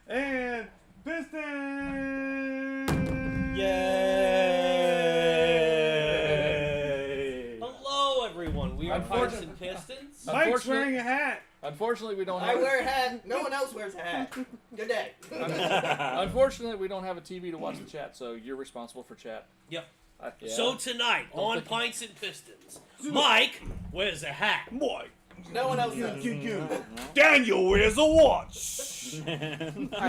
and Pistons! Yay! Hello, everyone. We are Pints and Pistons. Mike's wearing a hat. Unfortunately, we don't I have. wear a hat. No one else wears a hat. Good day. Unfortunately, we don't have a TV to watch the chat, so you're responsible for chat. Yep. Yeah. So tonight on Pints and Pistons, Mike wears a hat. Mike. No one else does. Daniel wears a watch. I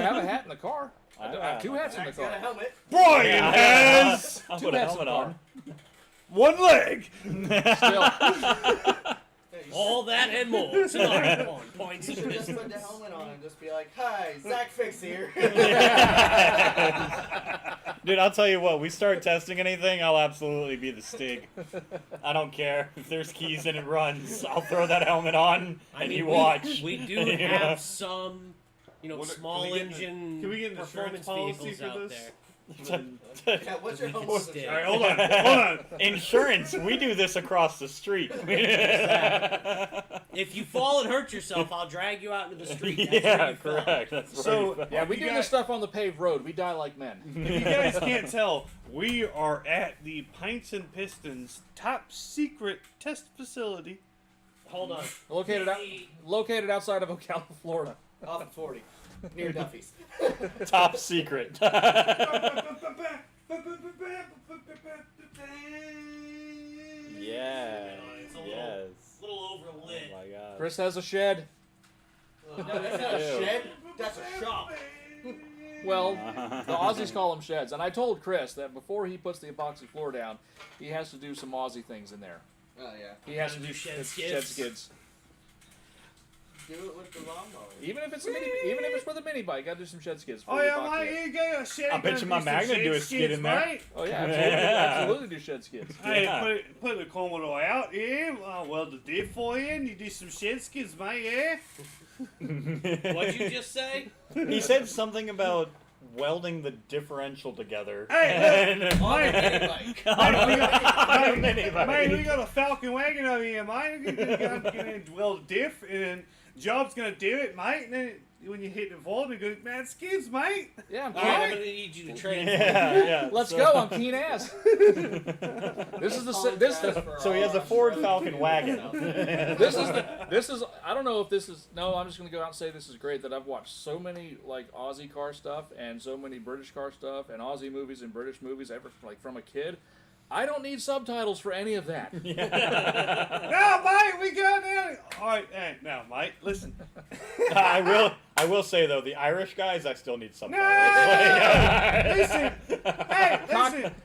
have a hat in the car. I have two hats in the Zach's got a car. helmet. Brian has I'll Two put a hats in the helmet car. on. one leg. Still. All that and more tonight on Pints You and should just put Pistons. the helmet on and just be like, "Hi, Zach Fix here." Dude, I'll tell you what, we start testing anything, I'll absolutely be the Stig. I don't care. If there's keys and it runs, I'll throw that helmet on and you watch. We do Yeah. have some, small engine can we get an insurance performance policy vehicles for out this? there. Yeah, what's your helmet? Stick. All right, hold on. Hold on. Insurance, we do this across the street. If you fall and hurt yourself, I'll drag you out into the street. That's where Yeah, you fell. correct. That's So- right. Yeah, we You do guys- this stuff on the paved road. We die like men. If you guys can't tell, we are at the Pints and Pistons top secret test facility. Hold on. Located outside of Ocala, Florida. Off of 40, near Duffy's. Top secret. Yeah. It's a Yes. little overlit. Oh my god. Chris has a shed. No, that's not a Ew. shed. That's a shop. Well, the Aussies call them sheds. And I told Chris that before he puts the epoxy floor down, he has to do some Aussie things in there. Oh yeah. He has to Gotta do do shed shed skids. skids. Do it with the lawnmower. Even if it's with a mini bike, gotta do some shed skids. Oh before you yeah, epoxy mate, it. you get a shed. I bet you my Magna do a skid in there. Mate. Oh yeah, absolutely do shed skids. Hey, Yeah. put the Commodore out, yeah. Weld the diff for you, and you do some shed skids, mate, yeah. What'd you just say? He said something about welding the differential together. Hey, And- On a mini bike. Mate, we got a Falcon wagon over here, mate. We're going to weld a diff, and Job's going to do it, mate. And then when you hit the vault, you go, man, skids, mate. Yeah, I'm All right, I'm keen. gonna need you to train. yeah. Let's so, go. I'm keen ass. This is So he has a Ford Falcon wagon. this is I don't know if this is no, I'm just gonna go out and say this is great that I've watched so many like Aussie car stuff and so many British car stuff and Aussie movies and British movies ever like from a kid. I don't need subtitles for any of that. No, mate, we go down. All right, hey, now, mate, listen. I will say though, the Irish guys, I still need No, subtitles. listen. Hey,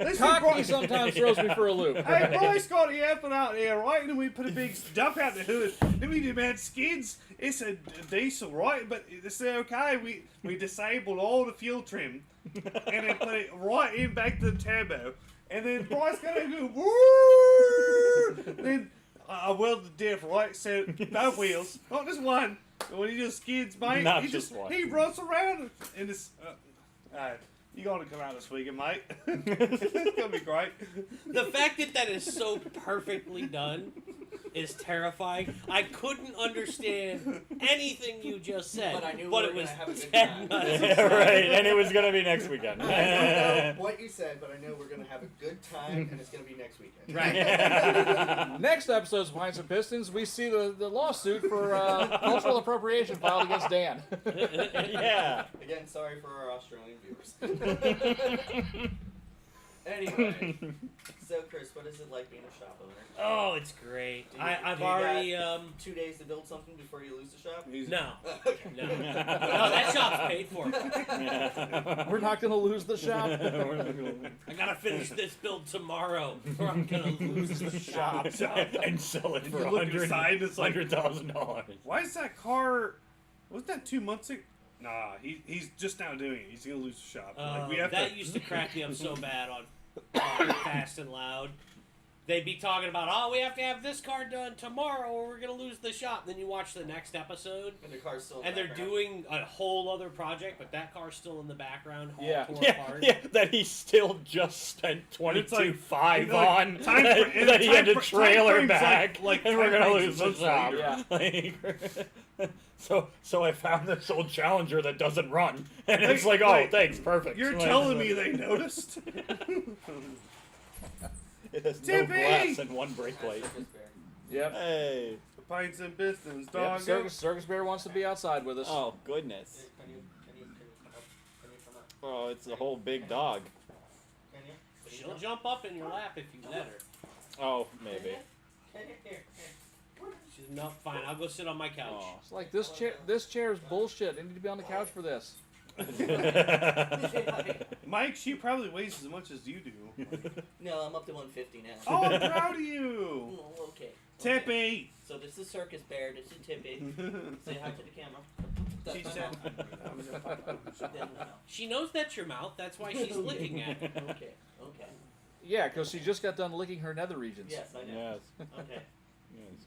listen, Cockney Bro. sometimes throws me for a loop. Hey, Bryce got the apple out there, right? And then we put a big dump out the hood. Then we demand skids. It's a diesel, right? But it's okay. We disabled all the fuel trim and then put it right in back to the turbo. And then Bryce gonna go woo. Then I welded the diff, right? So both wheels, not just one. But when he just skids, mate, Not he just one. he runs around in this. You gotta come out this weekend, mate. It's gonna be great. The fact that is so perfectly done is terrifying. I couldn't understand anything you just said, But I knew but we it were was gonna have a good 10 time. nuts. Yeah, right, and it was gonna be next weekend. I don't know what you said, but I know we're gonna have a good time, and it's gonna be next weekend. Right. Next episode's Pints and Pistons, we see the lawsuit for cultural appropriation filed against Dan. Yeah. Again, sorry for our Australian viewers. Anyway, so Chris, what is it like being a shop owner? Oh, it's great. I've Do you already 2 days to build something before you lose the shop? no. Okay. No, that shop's paid for. We're not gonna lose the shop. I gotta finish this build tomorrow, or I'm gonna lose the shop. And sell it for You look inside, it's like- $100,000. Why is that car? Wasn't that 2 months ago? Nah, he's just now doing it. He's gonna lose the shop. Like, we have That to. used to crack me up so bad on Fast and Loud. they'd be talking about, oh, we have to have this car done tomorrow or we're going to lose the shop. Then you watch the next episode, And the car's still in and the they're background. doing a whole other project, but that car's still in the background, all Yeah. tore Yeah, apart. yeah, that he still just spent it's like- 22.5 like, on. time that, fra- and that he had to time fra- trailer time frame's back, like and we're time gonna frame's lose the months shop. later. Like, so I found this old Challenger that doesn't run, and it's Like- like, oh, like, thanks, perfect. You're Like, telling me they noticed? it has no Tippy! glass and one brake light. Circus bear. Yep. Hey, The Pints and Pistons, Yep, dog. Circus Bear wants to be outside with us. oh goodness. Can you come up? Can you come up? Oh, it's a whole big dog. Can you? She'll jump up in your lap if you let her. Oh, maybe. Can you? Here. She's no, fine. I'll go sit on my couch. Oh. It's like this chair. This chair is bullshit. I need to be on the couch for this. Mike, she probably weighs as much as you do. No, I'm up to 150 now. Oh, I'm proud of you. Oh, okay. Tippy. So this is Circus Bear. This is Tippy. Say hi to the camera. She That's said. my mouth. She knows that's your mouth. That's why she's licking at it. Okay. Okay. Yeah, because she just got done licking her nether regions. Yes, I know. Yes. Okay. Yes.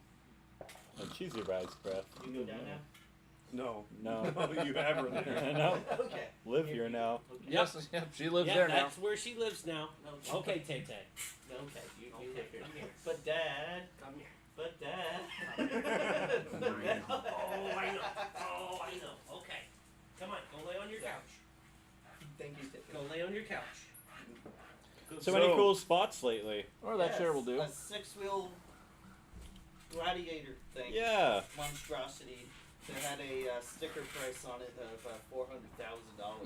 A cheesy rice breath. You go down now. No. No. No, you have her there. No. Okay. Live here now. Okay. Yes, yep, she lives Yeah, there now. that's where she lives now. Okay, Tay Tay. Okay. You Okay, take her. come here. But Dad. Come here. But Dad. Oh, I know. Oh, I know. Okay. Come on, go lay on your couch. Thank you, Tippy. Go lay on your couch. So any cool spots lately? Or that chair will do. A 6-wheel gladiator thing. Yeah. Monstrosity. That had a sticker price on it of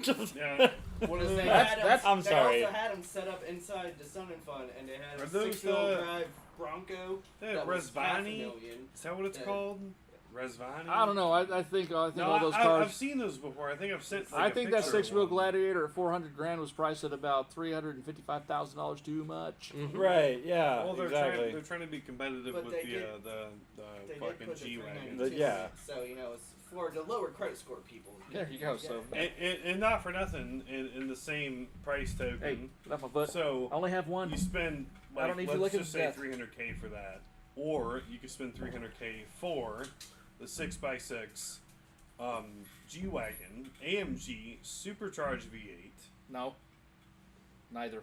$400,000. Yeah. What is they That's- had 'em- that's- I'm sorry. They also had them set up inside the Sun and Fun, and they had Are a those, 6-wheel drive Bronco. Yeah, that was Resvani? $500,000. Is that what it's Yeah. called? Resvani? I don't know. I think No, all those I've cars. seen those before. I think I've sent. I Like, think a that picture of 6-wheel one. Gladiator at $400,000 was priced at about $355,000 too much. Right. Yeah. Well, they're exactly. trying to be competitive But with they the did- the They did fucking put the G wagon. 392 Yeah. in it, so it's for the lower credit score people. There you go. So, And not for nothing, in the same price token. hey, get off my foot. So I only have one. you spend I like don't need you let's looking just to say death. $300K for that, or you could spend $300K for the 6x6 G wagon AMG supercharged V8. No. Neither.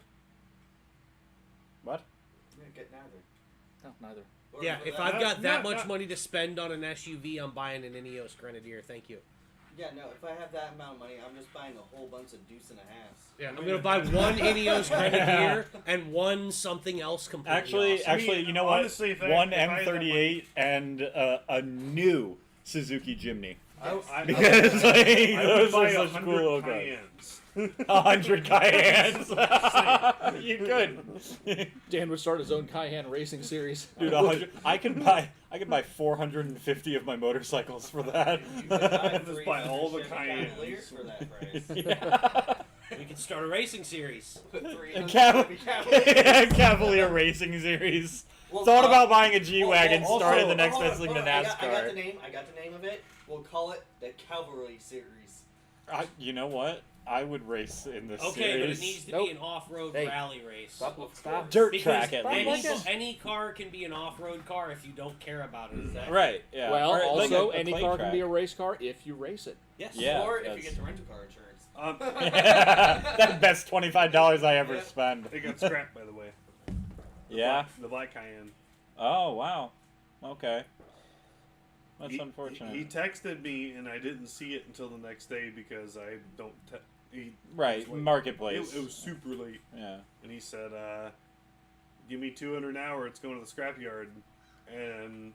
What? Yeah, get neither. No, neither. Or Yeah, for if the- I've got that No, much no. money to spend on an SUV, I'm buying an Ineos Grenadier. Thank you. Yeah, no, if I have that amount of money, I'm just buying a whole bunch of deuce and a halves. Yeah, I'm gonna buy one Ineos Grenadier and one something else completely Actually, awesome. actually, you know what? honestly, if I- One if I had that M38 and a new Suzuki Jimny. I Because like, I would those buy are such 100 cool little cars. Cayennes. 100 Cayennes. You could. Dan would start his own Cayenne racing series. Dude, 100. I could buy 450 of my motorcycles for that. You could buy Just buy all the 300 Cayennes. Cavaliers for that price. Yeah. We could start a racing series. Put A 300 Cav- Cavalier Racing Series. Well, Thought uh, about buying a G-Wagon, also- started the next hold on, best thing to hold on. I got the NASCAR. name. I got the name of it. We'll call it the Cavalry Series. You know what? I would race in this Okay, but series. it needs to Nope. be an off-road Hey. rally race. Stop. Dirt Because track at any, least. any car can be an off-road car if you don't care about it. Exactly. Right, yeah. Well, Or like also, a any clay car track. can be a race car if you race it. Yes. Yeah, or if you that's- get the rental car insurance. That best $25 I ever Yeah. spend. It got scrapped, by the way. Yeah. The black Cayenne. Oh, wow. Okay. That's He- unfortunate. He texted me, and I didn't see it until the next day because I don't. Right, it was late. marketplace. It was super late, Yeah. and he said, "Give me 200 an hour. It's going to the scrapyard." And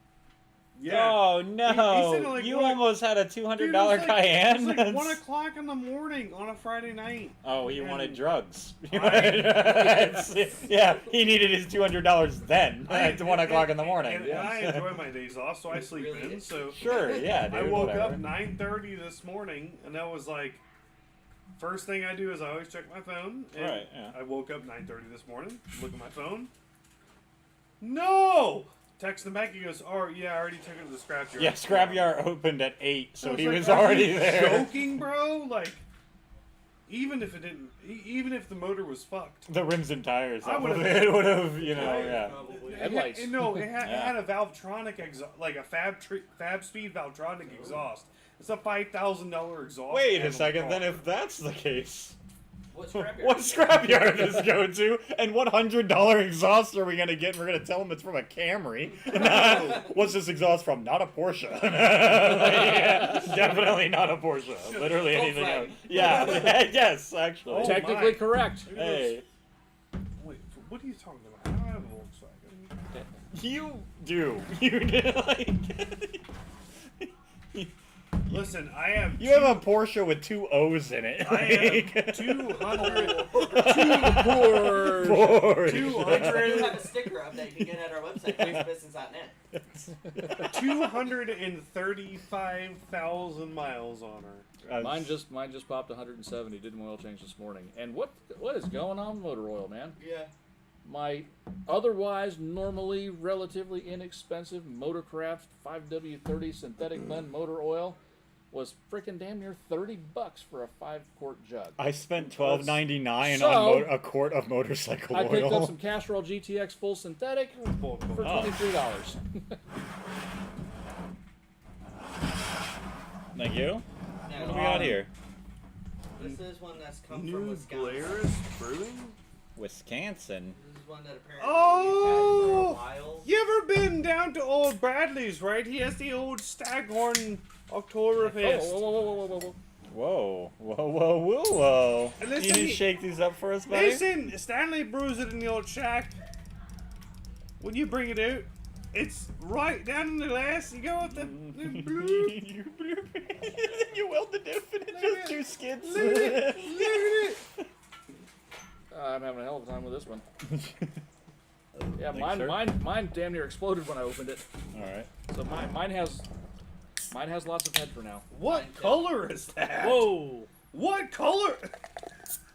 yeah, Oh He no! said it like you one- almost had a $200 Dude, it was like- Cayenne. It was like That's- 1 o'clock in the morning on a Friday night. Oh, he And wanted drugs. I- Yeah, he needed his $200 then at 1 o'clock in the morning. And I enjoy my days off, so I sleep Really? in. So Sure, yeah, dude. I woke whatever. up 9:30 this morning, and that was like first thing I do is I always check my phone. And Right, yeah. I woke up 9:30 this morning, look at my phone. No. Text him back. He goes, "Oh yeah, I already took it to the scrapyard." Yeah, scrapyard opened at 8, I so was he like, was "Are already you there. Joking, bro? Like, even if it didn't, even if the motor was fucked. The rims and tires. I would've- It would have, you know, Tires, yeah. probably. Headlights. It had a Valvetronic exhaust, like a Fab Speed Valvetronic exhaust. It's a $5,000 exhaust. Wait panel a second. car. Then, if that's the case, What scrapyard? what scrapyard does it go to? And what $100 exhaust are we gonna get? We're gonna tell them it's from a Camry. What's this exhaust from? Not a Porsche. Yeah, definitely not a Porsche. Literally anything else. Yeah. Yes, actually. Oh, Technically my. correct. Hey, Wait, what are you talking about? I don't have a Volkswagen. you do. You do. Like, Listen, I have. you have a Porsche with 2 O's in it. I have 200. Porsche. 200. We have a sticker up that you can get at our website, pistons.net. 235,000 miles on her. Mine just popped 170. Did an oil change this morning. And what is going on with motor oil, man? Yeah. My otherwise normally relatively inexpensive Motorcraft 5W30 synthetic blend motor oil was freaking damn near $30 for a 5-quart jug. I spent $12.99 So, on a quart of motorcycle I oil. picked up some Castrol GTX full synthetic for $23. Thank you. Now, What do we got here? This is one that's come from New Wisconsin. Glarus Brewing? Wisconsin. This is one that apparently Oh! we've had for a while. You ever been down to old Bradley's, right? He has the old Staghorn Oktoberfest. Whoa. Whoa, whoa, whoa, whoa, whoa. And You listen, need to shake these up for us, buddy? Listen, Stanley brews it in the old shack. When you bring it out, it's right down in the glass. You go with the blue. You weld the diff and it's just 2 skids. Look at it. I'm having a hell of a time with this one. Yeah, Thanks, sir. mine damn near exploded when I opened it. Alright. So mine has lots of head for now. What color is that? Whoa! What color?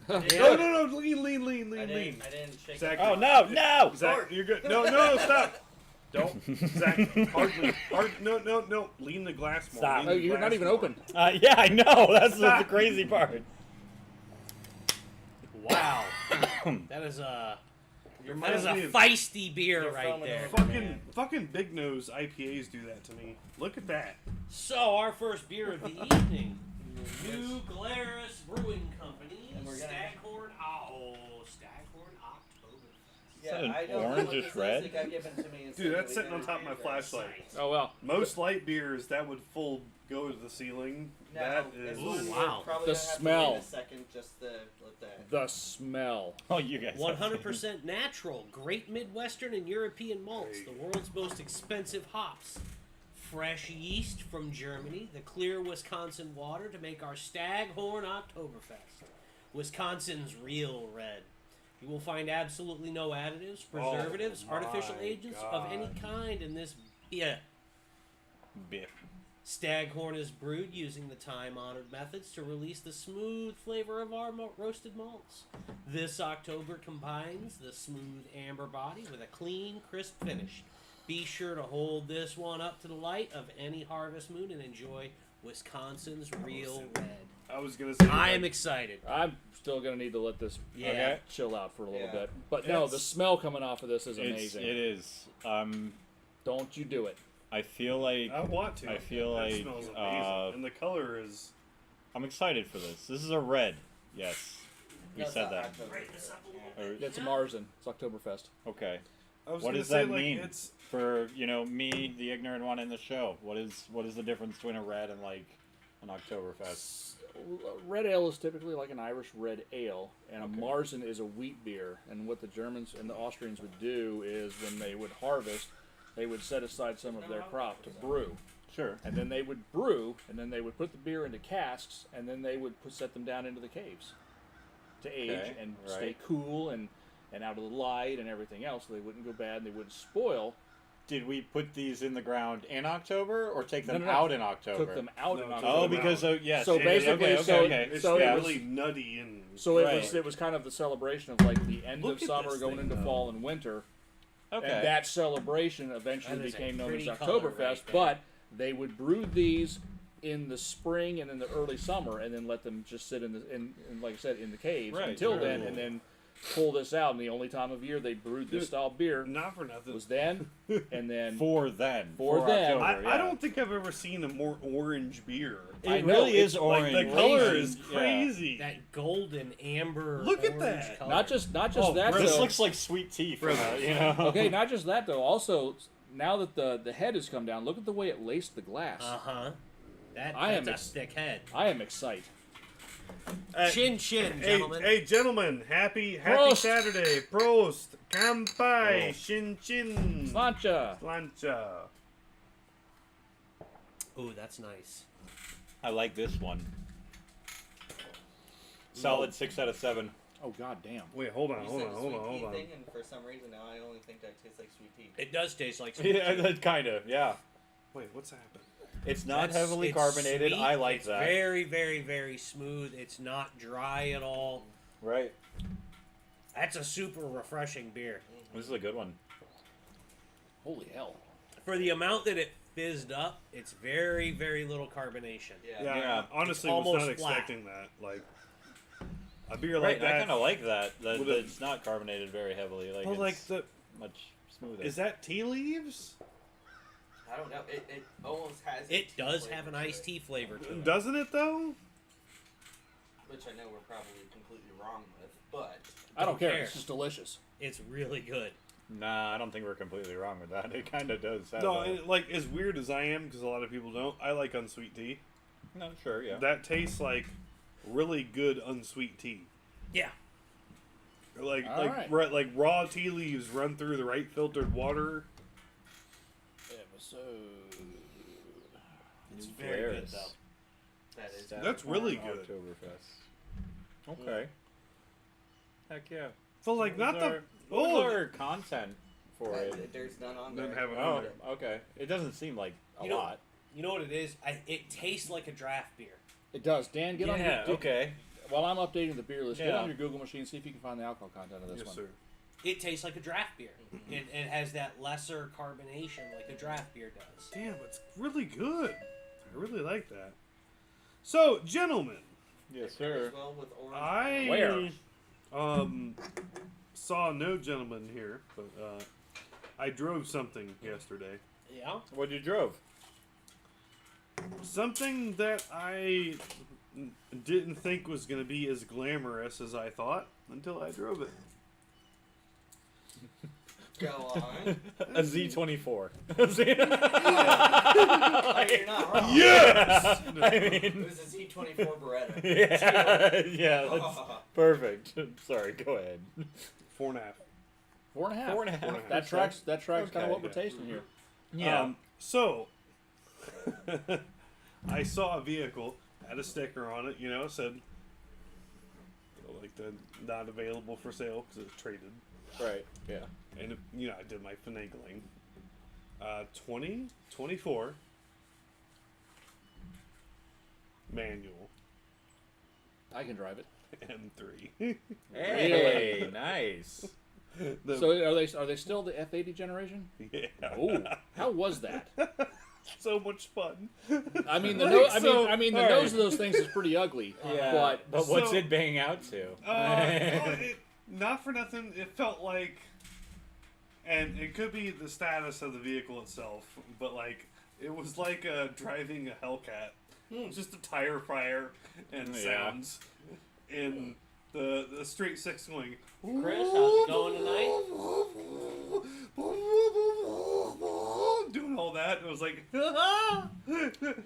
Yeah. No, lean. I didn't shake Zach, it. Oh, no! Zach, you're good. No, stop. Don't. Zach, no. Lean the glass more. Stop. Lean Oh, the you're not glass even more. open. Yeah, I know. That's the Stop. crazy part. Wow. That is a You're feisty beer You're right filming there. it. Fucking Big Nose IPAs do that to me. Look at that. So our first beer of the evening, New Glarus Brewing Company, And we're gonna- Staghorn Oktoberfest. Is that an I don't know what orangish this red? Is. It got given to me. and said Dude, that that's we sitting had on top of my it. flashlight. Oh well. Most light beers that would full go to the ceiling. No, That this is. one we're wow. probably The gonna have smell. To wait a second just to let that. The smell. Oh, you guys. 100% natural, great Midwestern and European malts, the world's most expensive hops. Fresh yeast from Germany, the clear Wisconsin water to make our Staghorn Oktoberfest. Wisconsin's real red. You will find absolutely no additives, preservatives, Oh artificial my agents of any God. kind in this beer. Biff. Staghorn is brewed using the time-honored methods to release the smooth flavor of our roasted malts. This October combines the smooth amber body with a clean, crisp finish. Be sure to hold this one up to the light of any harvest moon and enjoy Wisconsin's real red. I was gonna say. I am excited. I'm still gonna need to let this Yeah. chill out for a little Yeah. bit. But no, It's- the smell coming off of this is amazing. It is. Don't you do it. I feel like I want to. I feel that like, smells amazing, and the color is. I'm excited for this. This is a red. Yes, we No, it's said not that. October. Break this up a little Or- bit. It's a Marzen. It's Oktoberfest. okay. I was What gonna does say, that like, mean It's for me, the ignorant one in the show? What is the difference between a red and like an Oktoberfest? Red ale is typically like an Irish red ale, and a Okay. Marzen is a wheat beer. And what the Germans and the Austrians would do is when they would harvest, they would set aside some of their crop to brew. Sure. And then they would brew, and then they would put the beer into casks, and then they would set them down into the caves to age Okay, and right. stay cool and out of the light and everything else, so they wouldn't go bad and they wouldn't spoil. Did we put these in the ground in October or take them No. out in October? Took them out No, in took October. Oh, them because out. yes. So it is. basically, okay, so- okay. it's so it really nutty and. So Right. it was kind of the celebration of like the end Look of at summer this going thing, into though. fall and winter. Okay. And that celebration eventually That is a became known as pretty color Oktoberfest, right there. but they would brew these in the spring and in the early summer, and then let them just sit in like I said, in the caves Right, until right. then, and then pull this out. And the only time of year they brewed this style beer Not for nothing. was then, and then For then. For then. October, I yeah. don't think I've ever seen a more orange beer. It I know, really it's is orange. Like the color Raisin, is yeah. crazy. That golden amber. Look at orange that. Color. not just Oh, that. really? This though. looks like sweet tea for Really? you know. Okay, not just that though. Also, now that the head has come down, look at the way it laced the glass. Uh-huh. I am That's a thick head. I am excited. Chin, gentlemen. Hey, gentlemen! Happy Prost. Saturday! Prost! Kampai! Shin chin! Slancha. Slancha! Ooh, that's nice. I like this one. Solid 6 out of 7. Oh god damn. Wait, hold on, You hold said on, a hold sweet on, tea hold on. thing, and for some reason now I only think that tastes like sweet tea. It does taste like sweet Yeah, tea. that kind of, yeah. Wait, what's happened? It's not That's- heavily it's carbonated. sweet, I like it's that. Very, very, very smooth. It's not dry at all. Right. That's a super refreshing beer. This is a good one. Holy hell. For the amount that it fizzed up, it's very, very little carbonation. Yeah. Yeah, Yeah. I honestly It's was not almost flat. expecting that. Like, a beer Right, like that. I kind of like that. That With a- it's not carbonated very heavily. Like, But it's like the, much smoother. is that tea leaves? I don't know. It almost has. a It tea does flavor have an to iced it, tea flavor to it. Doesn't it though? which I know we're probably completely wrong with, but I don't care. care. It's just delicious. It's really good. Nah, I don't think we're completely wrong with that. It kind of does have No, a- and, like as weird as I am, because a lot of people don't. I like unsweet tea. No, sure, yeah. That tastes like really good unsweet tea. Yeah. Like All right. like raw tea leaves run through the right filtered water. Episode. It's New very good, flares. though. that is. Stout That's really Farm good. Oktoberfest. Okay. Heck yeah. So like not the What was oh our content for it? There's none on None there. have it Oh, on there. okay. It doesn't seem like a You know- lot. You know what it is? It tastes like a draft beer. It does. Dan, get on Yeah, your okay. While I'm updating the beer list, get Yeah. on your Google machine, see if you can find the alcohol content of this Yes, one. sir. It tastes like a draft beer. It has that lesser carbonation like a draft beer does. Damn, it's really good. I really like that. So, gentlemen, Yes, It sir. goes well with orange. I Where? saw no gentleman here, but I drove something yesterday. Yeah. What you drove? Something that I didn't think was going to be as glamorous as I thought until I drove it. Go on. A Z24. You're not wrong. Yes! I It mean, was a Z24 Beretta. yeah, yeah, that's perfect. Sorry, go ahead. 4.5. 4.5. 4.5. That tracks. That tracks kind Okay. of what we're tasting here. Yeah. So, I saw a vehicle, had a sticker on it, you know, said, like the not available for sale because it's traded. Right. Yeah. And, you know, I did my finagling. 2024 manual I can drive it. M3. Hey, nice. The- So are they still the F80 generation? yeah. Oh, how was that? So much fun. I mean, the Like, nose. so- I mean, the all right. nose of those things is pretty ugly. Yeah. But what's So- it bang out to? Not for nothing, it felt like, and it could be the status of the vehicle itself, but like, it was like driving a Hellcat. Just a tire fire and Yeah. sounds. In the straight six going, Chris, how's it going doing all that. It was like,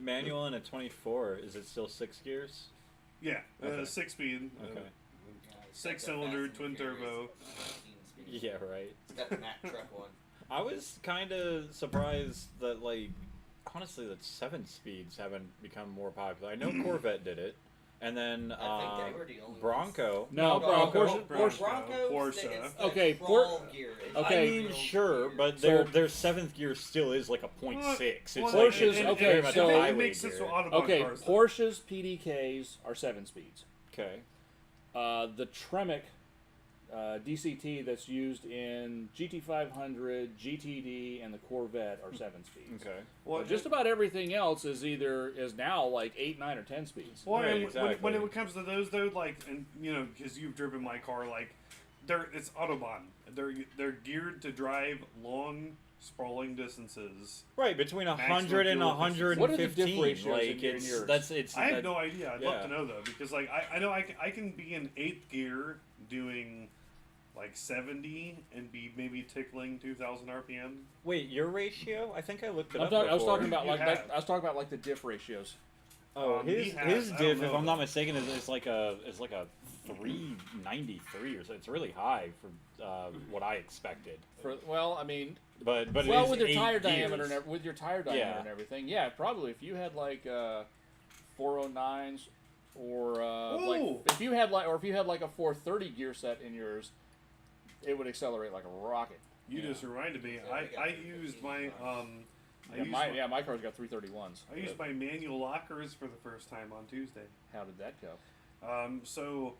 Manual and a 24. Is it still 6 gears? yeah, Okay. 6-speed. Okay. Six-cylinder, twin turbo. Yeah, right. It's got the Mack truck one. I was kind of surprised that, like, honestly, that 7 speeds haven't become more popular. I know Corvette did it, and then I think they were the only Bronco. No, Bronco. Porsche. Porsche. Okay, gear. It's okay. I mean, dual sure, gear. but their 7th gear still is like a 0.6. It's Well, like, Porsche's- it's okay, very much so- a it highway makes sense gear. for Autobahn Okay, cars. Porsche's PDKs are 7 speeds. Okay. The Tremec DCT that's used in GT500, GTD, and the Corvette are 7 speeds. Okay. Well, But just about everything else is now like 8, 9, or 10 speeds. Well, Right, and exactly. when it comes to those though, like, and you know, because you've driven my car, like, it's Autobahn. They're geared to drive long, sprawling distances. Right, between Maximum 100 and fuel efficiency. 115. What are the diff ratios like in your- in it's yours? that's it's. I have that- no idea. I'd love yeah. to know though, because like I know I can be in 8th gear doing like 70 and be maybe tickling 2,000 RPM. Wait, your ratio? I think I looked it I up. was talking before. about You have. I was talking about like the diff ratios. Oh, he his has. I don't diff, if know. I'm not mistaken, is like a 393 or so. It's really high for what I expected. Well, I mean, But it well, is with your 8 tire gears. diameter and with your tire diameter Yeah. and everything, yeah, probably if you had like 409s or like Ooh. if you had like a 430 gear set in yours, it would accelerate like a rocket. You just reminded me. Yeah, we got I 330s used my My car's got 331s. I used my manual lockers for the first time on Tuesday. How did that go? So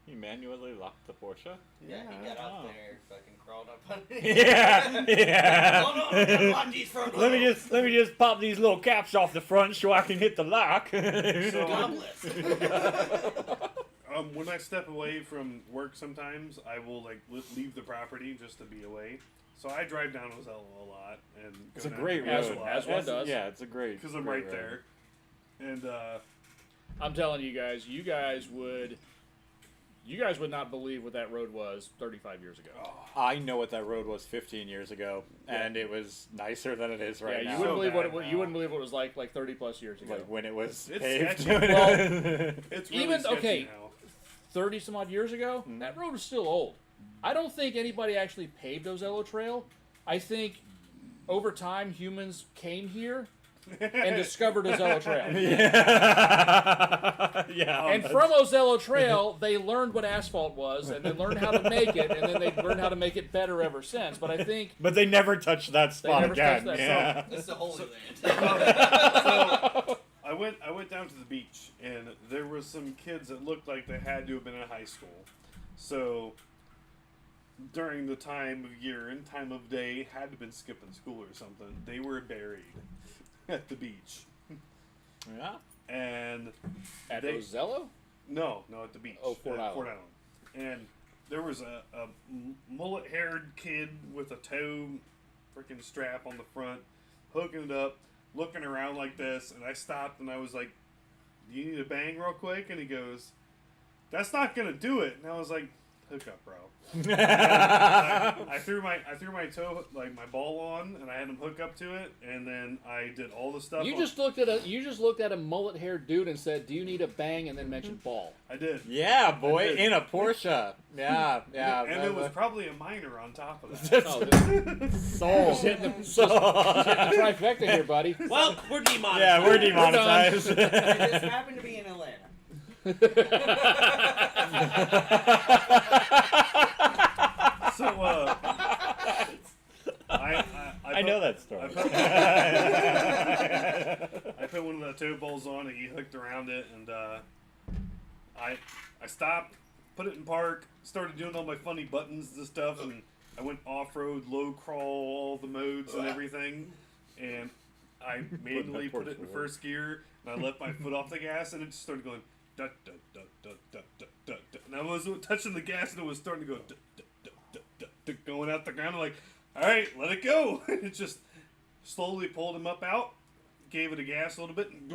You manually locked the Porsche? Yeah, he got out Oh. there, fucking crawled up on it. Yeah, yeah. Hold on, I gotta lock these front Let me doors. just pop these little caps off the front so I can hit the lock. God bless. when I step away from work, sometimes I will like leave the property just to be away. So I drive down Ozello a lot, and It's a great road. As one does. Yeah, it's a great. because I'm great right road. there. And I'm telling you guys would not believe what that road was 35 years ago. I know what that road was 15 years ago, and it was nicer than it is right yeah, now. you wouldn't So believe bad what now. you wouldn't believe what it was like 30 plus years ago. Like when it was It's paved. sketchy. it's really Even- sketchy okay. now. 30 some odd years ago, that road was still old. I don't think anybody actually paved Ozello Trail. I think over time humans came here and discovered Ozello Trail. yeah. Yeah. And from Ozello Trail, they learned what asphalt was, and they learned how to make it, and then they learned how to make it better ever since. But I think But they never touched that spot never again. touched that Yeah. This is the Holy Land. So I went down to the beach, and there was some kids that looked like they had to have been in high school. So during the time of year and time of day, had to have been skipping school or something. They were buried at the beach, Yeah. and at they- Ozello, no, at the beach. Oh, Fort at Island. Fort Island. And there was a mullet-haired kid with a toe freaking strap on the front, hooking it up, looking around like this, and I stopped and I was like, "Do you need a bang real quick?" And he goes, "That's not gonna do it." And I was like, "Hook up, bro." I threw my toe, like my ball on, and I had him hook up to it, and then I did all the stuff. you on- just looked at a mullet-haired dude and said, "Do you need a bang?" and then mentioned ball. I did. Yeah, boy, I did. in a Porsche. Yeah, yeah. And it was probably a minor on top of that. Oh, sold. Sold. trifecta here, buddy. Well, we're demonetized. Yeah, we're demonetized. It just happened to be in Atlanta. So, I know that story. I put one of the toe balls on and he hooked around it, and I stopped, put it in park, started doing all my funny buttons and stuff, and I went off-road, low crawl, all the modes and everything, and I manually put it in first gear, and I left my foot off the gas, and it just started going dut dut dut dut dut dut dut dut, and I was touching the gas, and it was starting to go dut dut dut dut dut, dut, going out the ground. I'm like, all right, let it go. It just slowly pulled him up out, gave it a gas a little bit, and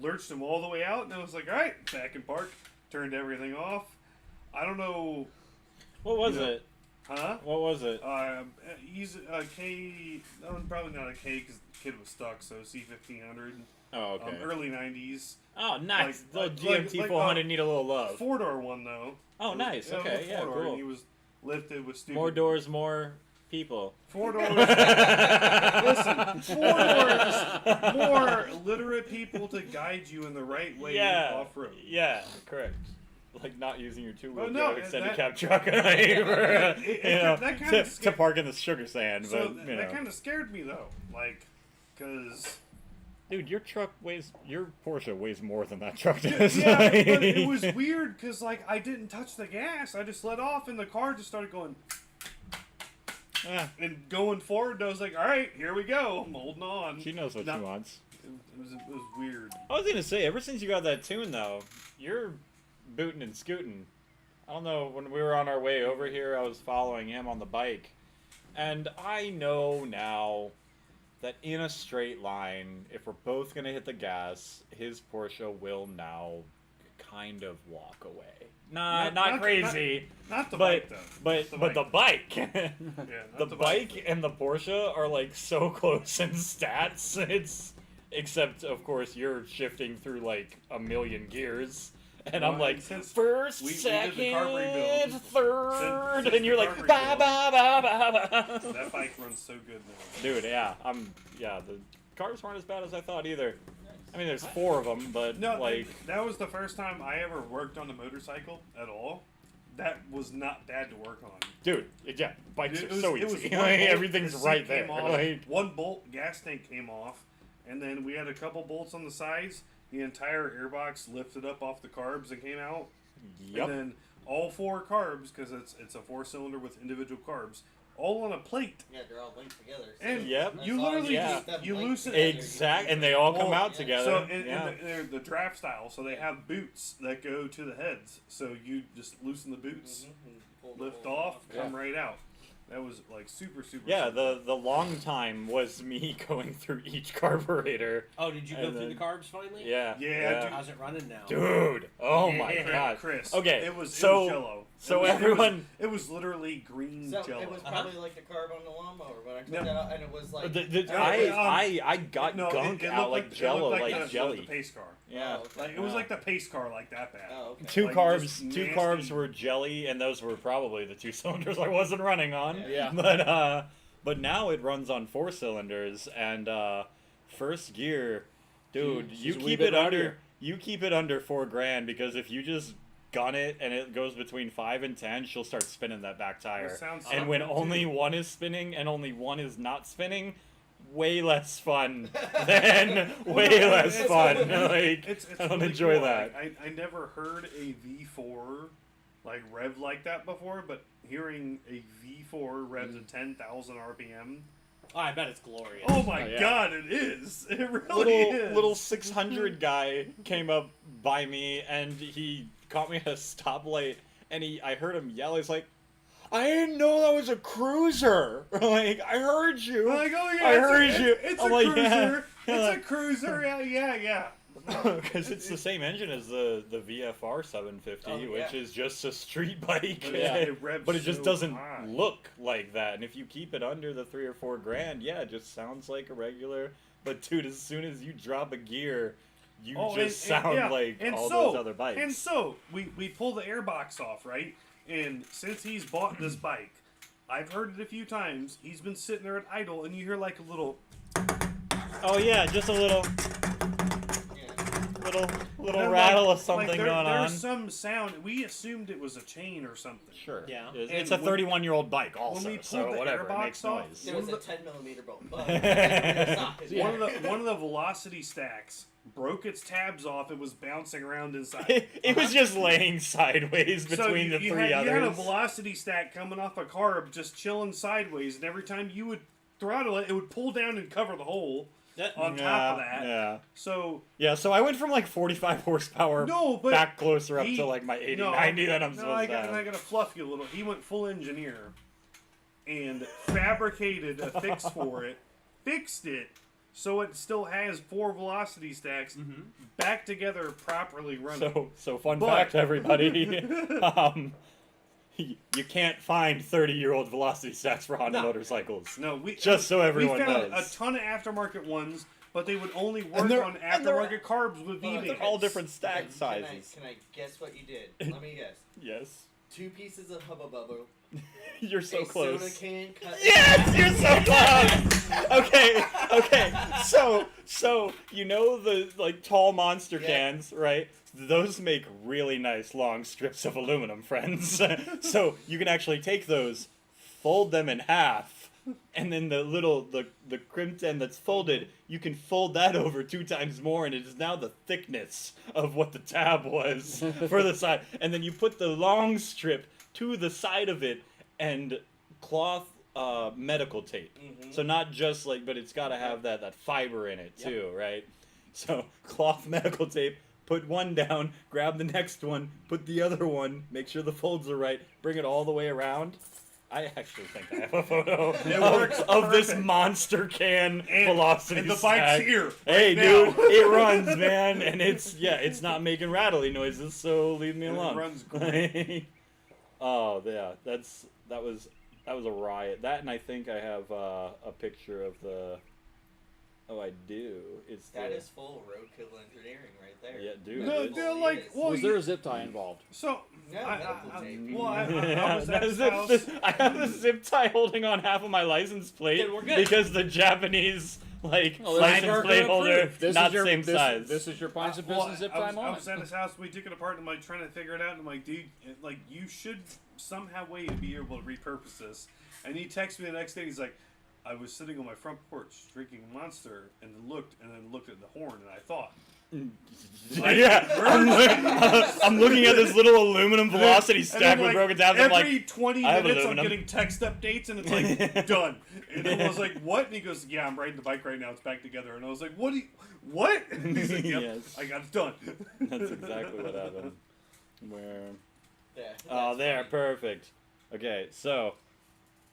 lurched him all the way out, and I was like, all right, back in park, turned everything off. I don't know, What was You know, it? huh? What was it? He's a K, no, probably not a K because the kid was stuck, so C1500, Oh, okay. early 90s. Oh, nice. like- the like- GMT like, 400 need a little love. Four-door one, though. Oh, nice. It was Okay, a yeah, four-door, cool. and he was lifted with stupid... More doors, more people. 4 doors. Listen, 4 doors. More literate people to guide you in the right way Yeah. off road. Yeah, correct. Like not using your two-wheel Well, no, drive extended that- cab truck for, that kinda to scared- park in the sugar sand, So but you that know. kind of scared me though, like, because Dude, your Porsche weighs more than that truck does. Yeah, but it was weird because like I didn't touch the gas. I just let off, and the car just started going. Yeah, And going forward, I was like, all right, here we go. I'm holding on. she knows what she wants. It was weird. I was gonna say, ever since you got that tune, though, you're booting and scooting. I don't know, when we were on our way over here, I was following him on the bike. And I know now that in a straight line, if we're both going to hit the gas, his Porsche will now kind of walk away. Not crazy. Not the but, bike, though. But the bike. Yeah, the bike and the Porsche are like so close in stats. Except, of course, you're shifting through like a million gears. And Well, I'm like, since first, we did the second, carb rebuild. third, Since and you're the like, carb ba ba ba ba ba. That bike runs so good now. Dude, yeah, the cars weren't as bad as I thought either. I mean, there's 4 of them, but No, like, that was the first time I ever worked on a motorcycle at all. That was not bad to work on. dude, yeah, bikes It are was- so it was easy. one bolt, Everything's the seat right there. came off, Like, one bolt, gas tank came off, and then we had a couple bolts on the sides. The entire airbox lifted up off the carbs and came out. yep. And then all 4 carbs, because it's a 4-cylinder with individual carbs, all on a plate. Yeah, they're all linked together. So And Yep. as you long as literally Yeah. just, keep them you linked loosen together, Exact, you and they all come Oh, out yeah. together. So and yeah. they're the draft style, so they have boots that go to the heads. So you just loosen the boots, Mhm, and pull the lift whole off, thing come right out. That was like super. Yeah, simple. the long time was me going through each carburetor. Oh, did you go And through then- the carbs finally? Yeah. Yeah, dude. How's it running now? Dude, oh my Yeah. god. Chris. Okay, it was so- Jello. so It was- everyone- it was literally green So Jello. it was probably like the carb on the lawnmower when I took No. that out, and it was like. I got No, gunk it out looked like jello, it looked like the jelly. pace car. Yeah. Oh, okay. Like it was Yeah. like the pace car, like that bad. Oh, okay. Two Like, carbs, just 2 nasty. carbs were jelly, and those were probably the 2 cylinders I wasn't running on. Yeah. But now it runs on 4 cylinders, and first gear, dude, She's you a wee keep bit it under rowdier. you keep it under $4,000 because if you just gun it and it goes between 5 and 10, she'll start spinning that back tire. That sounds And when something, only too. one is spinning and only one is not spinning, way less fun than way no, less it's- fun. it's- Like, It's I don't really enjoy cool. that. I never heard a V4 like rev like that before, but hearing a V4 revs at 10,000 RPM. Oh, I bet it's glorious. Oh my Oh, yeah. god, it is! It really is. Little 600 guy came up by me and he caught me at a stoplight and I heard him yell. He's like, "I didn't know that was a cruiser." Like, I heard you. I'm like, oh yeah, I it's heard a, you. It's I'm a like, cruiser. yeah. It's a cruiser. Yeah. Because it's the same engine as the VFR 750, Oh, yeah. which is just a street bike. But Yeah. it revs But it just so doesn't high. look like that. And if you keep it under the $3 or $4,000, yeah, it just sounds like a regular. But dude, as soon as you drop a gear, you just sound yeah. like And all so- those other bikes. And so we pull the airbox off, right? And since he's bought this bike, I've heard it a few times. He's been sitting there at idle, and you hear like a little. Oh yeah, just a little Yeah. little rattle like, of something like going on. There's some sound. We assumed it was a chain or something. Sure. Yeah. It's And a 31-year-old bike also, we pulled so the whatever, it airbox makes off, noise. There One was of a 10mm bolt. One of the velocity stacks broke its tabs off. It was bouncing around inside. It was just laying sideways between the you three had, others. You had a velocity stack coming off a carb, just chilling sideways, and every time you would throttle it, it would pull down and cover the hole on top of that. Yeah. So Yeah, so I went from like 45 horsepower no, but back closer up he- to like my 80, no, 90 that I'm no, supposed I to got, have. and I got to fluff you a little. He went full engineer and fabricated a fix for it, fixed it so it still has 4 velocity stacks back together properly running. So fun But- fact, everybody. You can't find 30-year-old velocity stacks for Honda No. motorcycles. No, we Just so everyone we found knows. a ton of aftermarket ones, but they would only work they're- on and they're- aftermarket carbs with Well, V-Max. They're all different stack Can sizes. I guess what you did? Let me guess. Yes. 2 pieces of Hubba Bubba. You're so a close. Soda can cut. Yes, you're so close. Okay. So you know the like tall monster Yeah. cans, right? Those make really nice long strips of aluminum, friends. So you can actually take those, fold them in half, and then the crimped end that's folded, you can fold that over 2 times more, and it is now the thickness of what the tab was for the side. And then you put the long strip to the side of it and cloth medical tape. So not just like, but it's got to have that fiber in it too, right? So cloth medical tape. Put one down, grab the next one, put the other one, make sure the folds are right, bring it all the way around. I actually think I have a photo of this monster can velocity And the stack. bike's here. Hey, now. dude, it runs, man, and it's not making rattly noises, so leave me It alone. runs great. Oh yeah, that was a riot. That, and I think I have a picture of the. Oh, I do. That is full roadkill engineering right there. Yeah, dude. No, it's- they're like, well, Was there a zip tie involved? so No, medical tape. well, I Yeah, was at his that's house. I have a zip tie holding on half of my license plate Then we're good. because the Japanese Oh, license plate holder This not is your, same this, size. This is your Pints and Well, Pistons zip I tie was moment. at his house. We took it apart and I'm like trying to figure it out. And I'm like, dude, like you should somehow way to be able to repurpose this. And he texted me the next day. He's like, I was sitting on my front porch drinking Monster and then looked at the horn and I thought, Yeah, I'm looking at this little aluminum velocity and stack then, with like, broken tabs. I'm every like, 20 I have minutes I'm aluminum. getting text updates and it's like done. And I was like, what? And he goes, yeah, I'm riding the bike right now. It's back together. And I was like, what? And he's like, yep, Yes. I got it done. that's exactly what happened. Where? Yeah, Oh, that's there, funny. perfect. Okay, so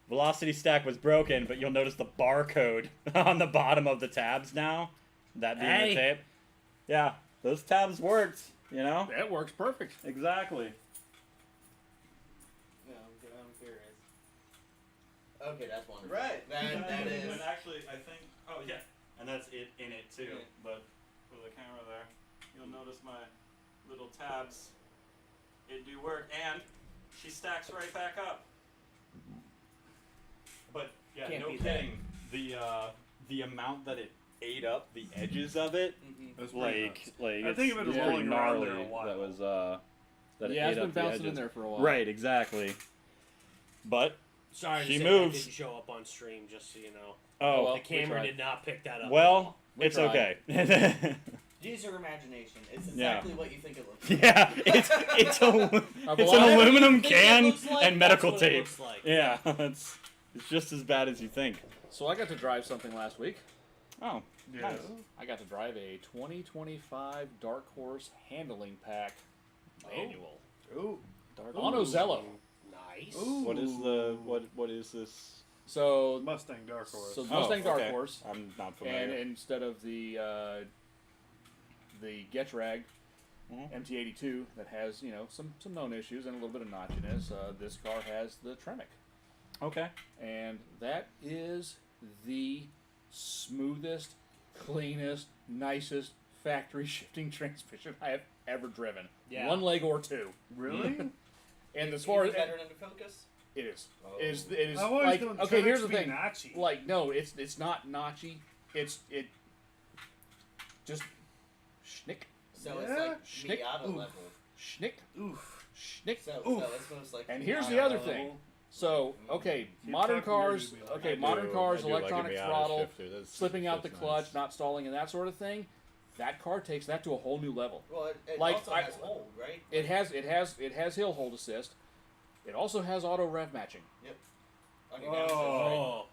velocity stack was broken, but you'll notice the barcode on the bottom of the tabs now. That being Hey. the tape. Yeah, those tabs worked. You know. That works perfect. Exactly. No, I'm curious. Okay, that's wonderful. Right. That is. And actually, I think. Oh yeah, and that's it in it too. Yeah. But for the camera there, you'll notice my little tabs. It do work, and she stacks right back up. But yeah, Can't no beat that. kidding. The amount that it ate up the edges of it, That's pretty like nuts. like I think of it as it's rolling pretty around gnarly. there a while. That was that it Yeah, ate it's been up the bouncing in edges. there for a while. Right, exactly. But Sorry to She say moves. that didn't show up on stream, just so you know. oh well, The camera tried. did not pick that up. well, We it's tried. okay. Use your imagination. It's Yeah. exactly what you think it looks like. Yeah, it's it's an velocity- aluminum Think it can looks like, and that's medical what it tape. looks like. Yeah, it's just as bad as you think. So I got to drive something last week. Oh, Yeah. nice. I got to drive a 2025 Dark Horse handling pack manual Ooh. on Ozello. Nice. What is the what is this? So Mustang Dark Horse. So the Mustang Dark okay. Horse, I'm not and familiar. instead of the Getrag Mhm. MT82 that has some known issues and a little bit of notchiness, this car has the Tremec, Okay. and that is the smoothest, cleanest, nicest factory shifting transmission I have ever driven. Yeah. One leg or two. Really? And as far as Even better than the Focus. it is, Oh. it is I've always like known okay. Here's Tremec's the be thing. notchy. Like no, it's not notchy. It just schnick, So Yeah. it's like Schnick. Miata Ooh. level. Oof. schnick, schnick. So Oof. it's most like. And here's the Miata other level. thing. So okay, Keep modern talking, you're cars. gonna be like, Okay, I modern do- cars, I do like a electronic Miata throttle, shifter. That's- slipping out the that's clutch, nice. not stalling, and that sort of thing. That car takes that to a whole new level. Well, it Like, also I- has hold, right? It has hill hold assist. It also has auto rev matching. On your downside, right? Oh.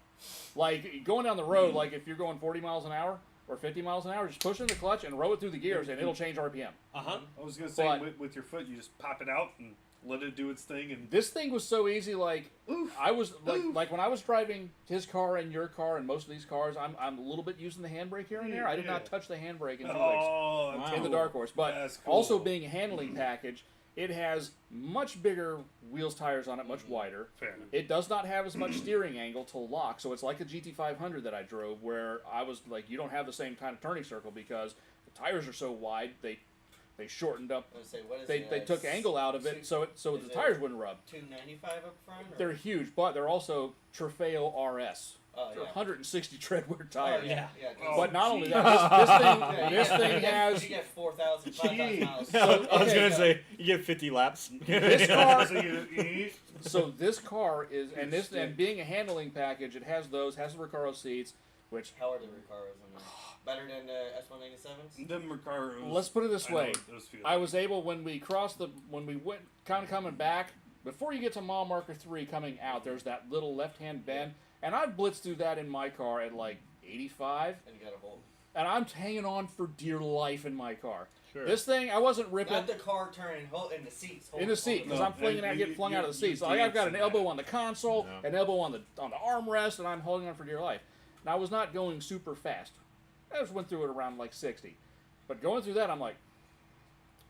Like going down the road, like if you're going 40 miles an hour or 50 miles an hour, just push in the clutch and row it through the gears, and it'll change RPM. Uh-huh. I was gonna say But- with your foot, you just pop it out and let it do its thing, and This thing was so easy. Like oof. I was Oof. like when I was driving his car and your car and most of these cars, I'm a little bit using the handbrake here and there. I did not Yeah. touch the handbrake in 2 weeks Oh, Wow. that's in the cool. Dark Horse. But That's cool. also being a handling package, it has much bigger wheels, tires on it, much wider. Fair enough. It does not have as much steering angle to lock, so it's like a GT500 that I drove, where I was like, you don't have the same kind of turning circle because the tires are so wide. They shortened up. I was gonna say, what is They it? took angle out of it, so is the it tires wouldn't rub. 295 up front. Or? They're huge, but they're also Trofeo RS. Oh, They're yeah. 160 treadwear Oh, tires. yeah. Oh, But not only geez. that, this thing has. You get 4,000, 5,000 miles. So, I was okay, gonna say you get 50 laps. This car- So you So this car is, and being a handling package, it has those, has the Recaro seats, which How are the Recaros? I mean, better than the S197s? them Recaros. let's put it this way. Those feel I was able when we went kind of coming back before you get to mile marker 3 coming out. There's that little left-hand bend, and I blitzed through that in my car at like 85, And you got a hold. and I'm hanging on for dear life in my car. Sure. This thing, I wasn't ripping. Not the car turning, in the seats. In the seat, because No, I'm flinging out, and getting flung out of the you seat. So I've got an dancing elbow that. on the console, No. an elbow on the armrest, and I'm holding on for dear life. Now I was not going super fast. I just went through it around like 60, but going through that, I'm like,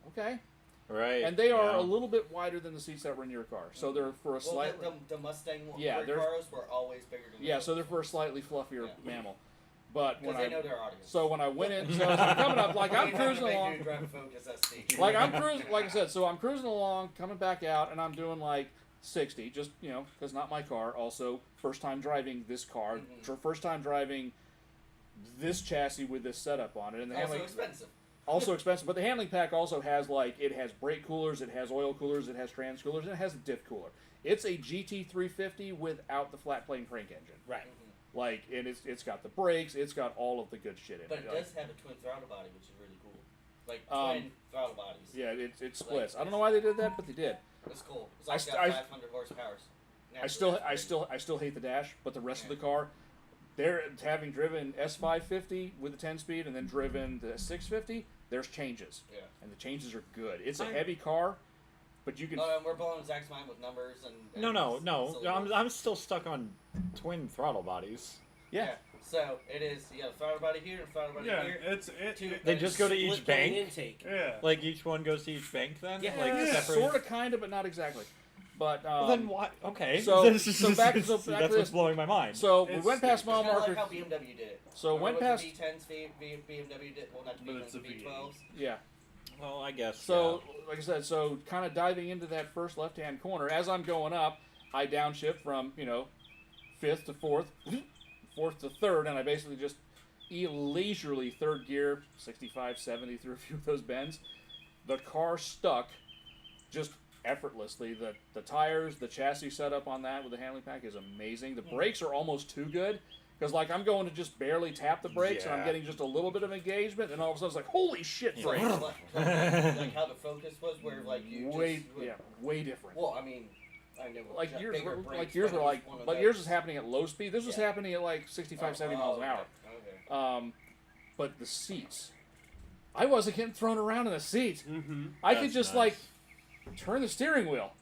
okay. Right. And they are yeah. a little bit wider than the seats that were in your car, so they're for a Well, slight. the Mustang Yeah, they're- Recaros were always bigger than Yeah, those. so they're for a slightly fluffier Yeah. mammal. But when Because they I know their audience. so when I went in, so I'm coming up like I'm cruising along. Drive a Focus ST. Like I'm cruising, like I said, so I'm cruising along, coming back out, and I'm doing like 60, just because not my car. Also, first time driving this car, first time driving this chassis with this setup on it, and the Also handling expensive. also expensive. But the handling pack also has it has brake coolers, it has oil coolers, it has trans coolers, and it has a diff cooler. It's a GT350 without the flat plane crank engine. Right. Like, and it's got the brakes, it's got all of the good shit in But it. it Like, does have a twin throttle body, which is really cool. Like Um, twin throttle bodies. yeah, it splits. I don't know why they did that, but they did. It's cool. It's I like st- got I- 500 horsepower. I still hate the dash, but the rest of the car, they're having driven S550 with the 10-speed and then driven the 650. There's changes, Yeah. and the changes are good. It's a I- heavy car, but you can. No, and we're blowing Zach's mind with numbers and. No. syllables. I'm still stuck on twin throttle bodies. Yeah. So it is. You got a throttle body here and a throttle body Yeah, here. They just go to each Split lane bank? intake. Yeah. Like each one goes to each bank then? Yeah. Like Yeah, separate. Sort of, kind of, but not exactly. But Well, then why? Okay. so This is- so back to that's this. what's blowing my mind. So we It's went past stupid. mile Kind of marker. like how BMW did it. So went Remember past. with the V10s, BMW did. Well, not the But V10s, it's the a V8. V12s. Yeah. Well, I guess. So, like I said, so kind of diving into that first left-hand corner, as I'm going up, I downshift from, 5th to 4th, 4th to 3rd, and I basically just leisurely third gear, 65, 70 through a few of those bends. The car stuck just effortlessly. The tires, the chassis setup on that with the handling pack is amazing. The brakes are almost too good. Because, I'm going to just barely tap the brakes, and I'm Yeah. getting just a little bit of engagement, and all of a sudden it's like, holy shit, Yeah. brakes! Like how the Focus was, where like you Way, just. way different. Well, I mean, I know. Like yours, bigger like brakes, yours but were it was like, one of but those. yours was happening at low speed. This was Yeah. happening at like 65, 70 miles an hour. Okay. But the seats, I wasn't getting thrown around in the seats. Mm-hmm. I could That's just nice. turn the steering wheel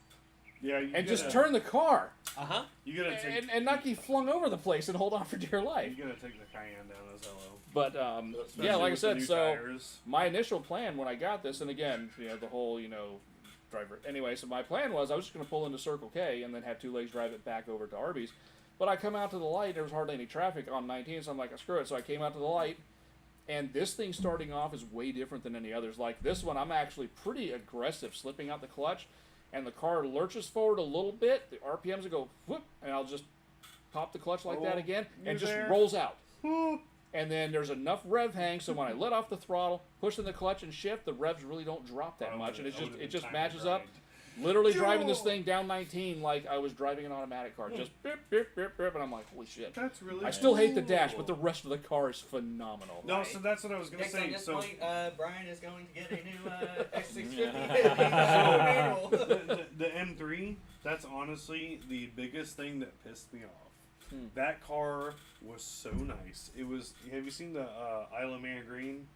Yeah, you and just gotta- turn the car Uh huh. You gotta take. and not get flung over the place and hold on for dear life. You gotta take the Cayenne down as hello. But Especially yeah, like I with the said, new so tires. my initial plan when I got this, and again, the whole driver. Anyway, so my plan was I was just going to pull into Circle K and then have two legs drive it back over to Arby's. But I come out to the light, there was hardly any traffic on 19, so I'm like, screw it. So I came out to the light, and this thing starting off is way different than any others. Like this one, I'm actually pretty aggressive, slipping out the clutch, and the car lurches forward a little bit. The RPMs will go whoop, and I'll just pop the clutch like that Oh, again, you and just there? rolls out. And then there's enough rev hang, so when I let off the throttle, push in the clutch and shift, the revs really don't drop that much, and it just matches up. Literally driving this thing down 19 like I was driving an automatic car, just beep beep beep beep, and I'm like, holy shit! That's really. I still hate the dash, but the rest of the car is phenomenal. No, so that's what I was gonna Next say. on this So point, Brian is going to get a new X650. the M3, that's honestly the biggest thing that pissed me off. Hmm. That car was so nice. It was. Have you seen the Isle of Man Green?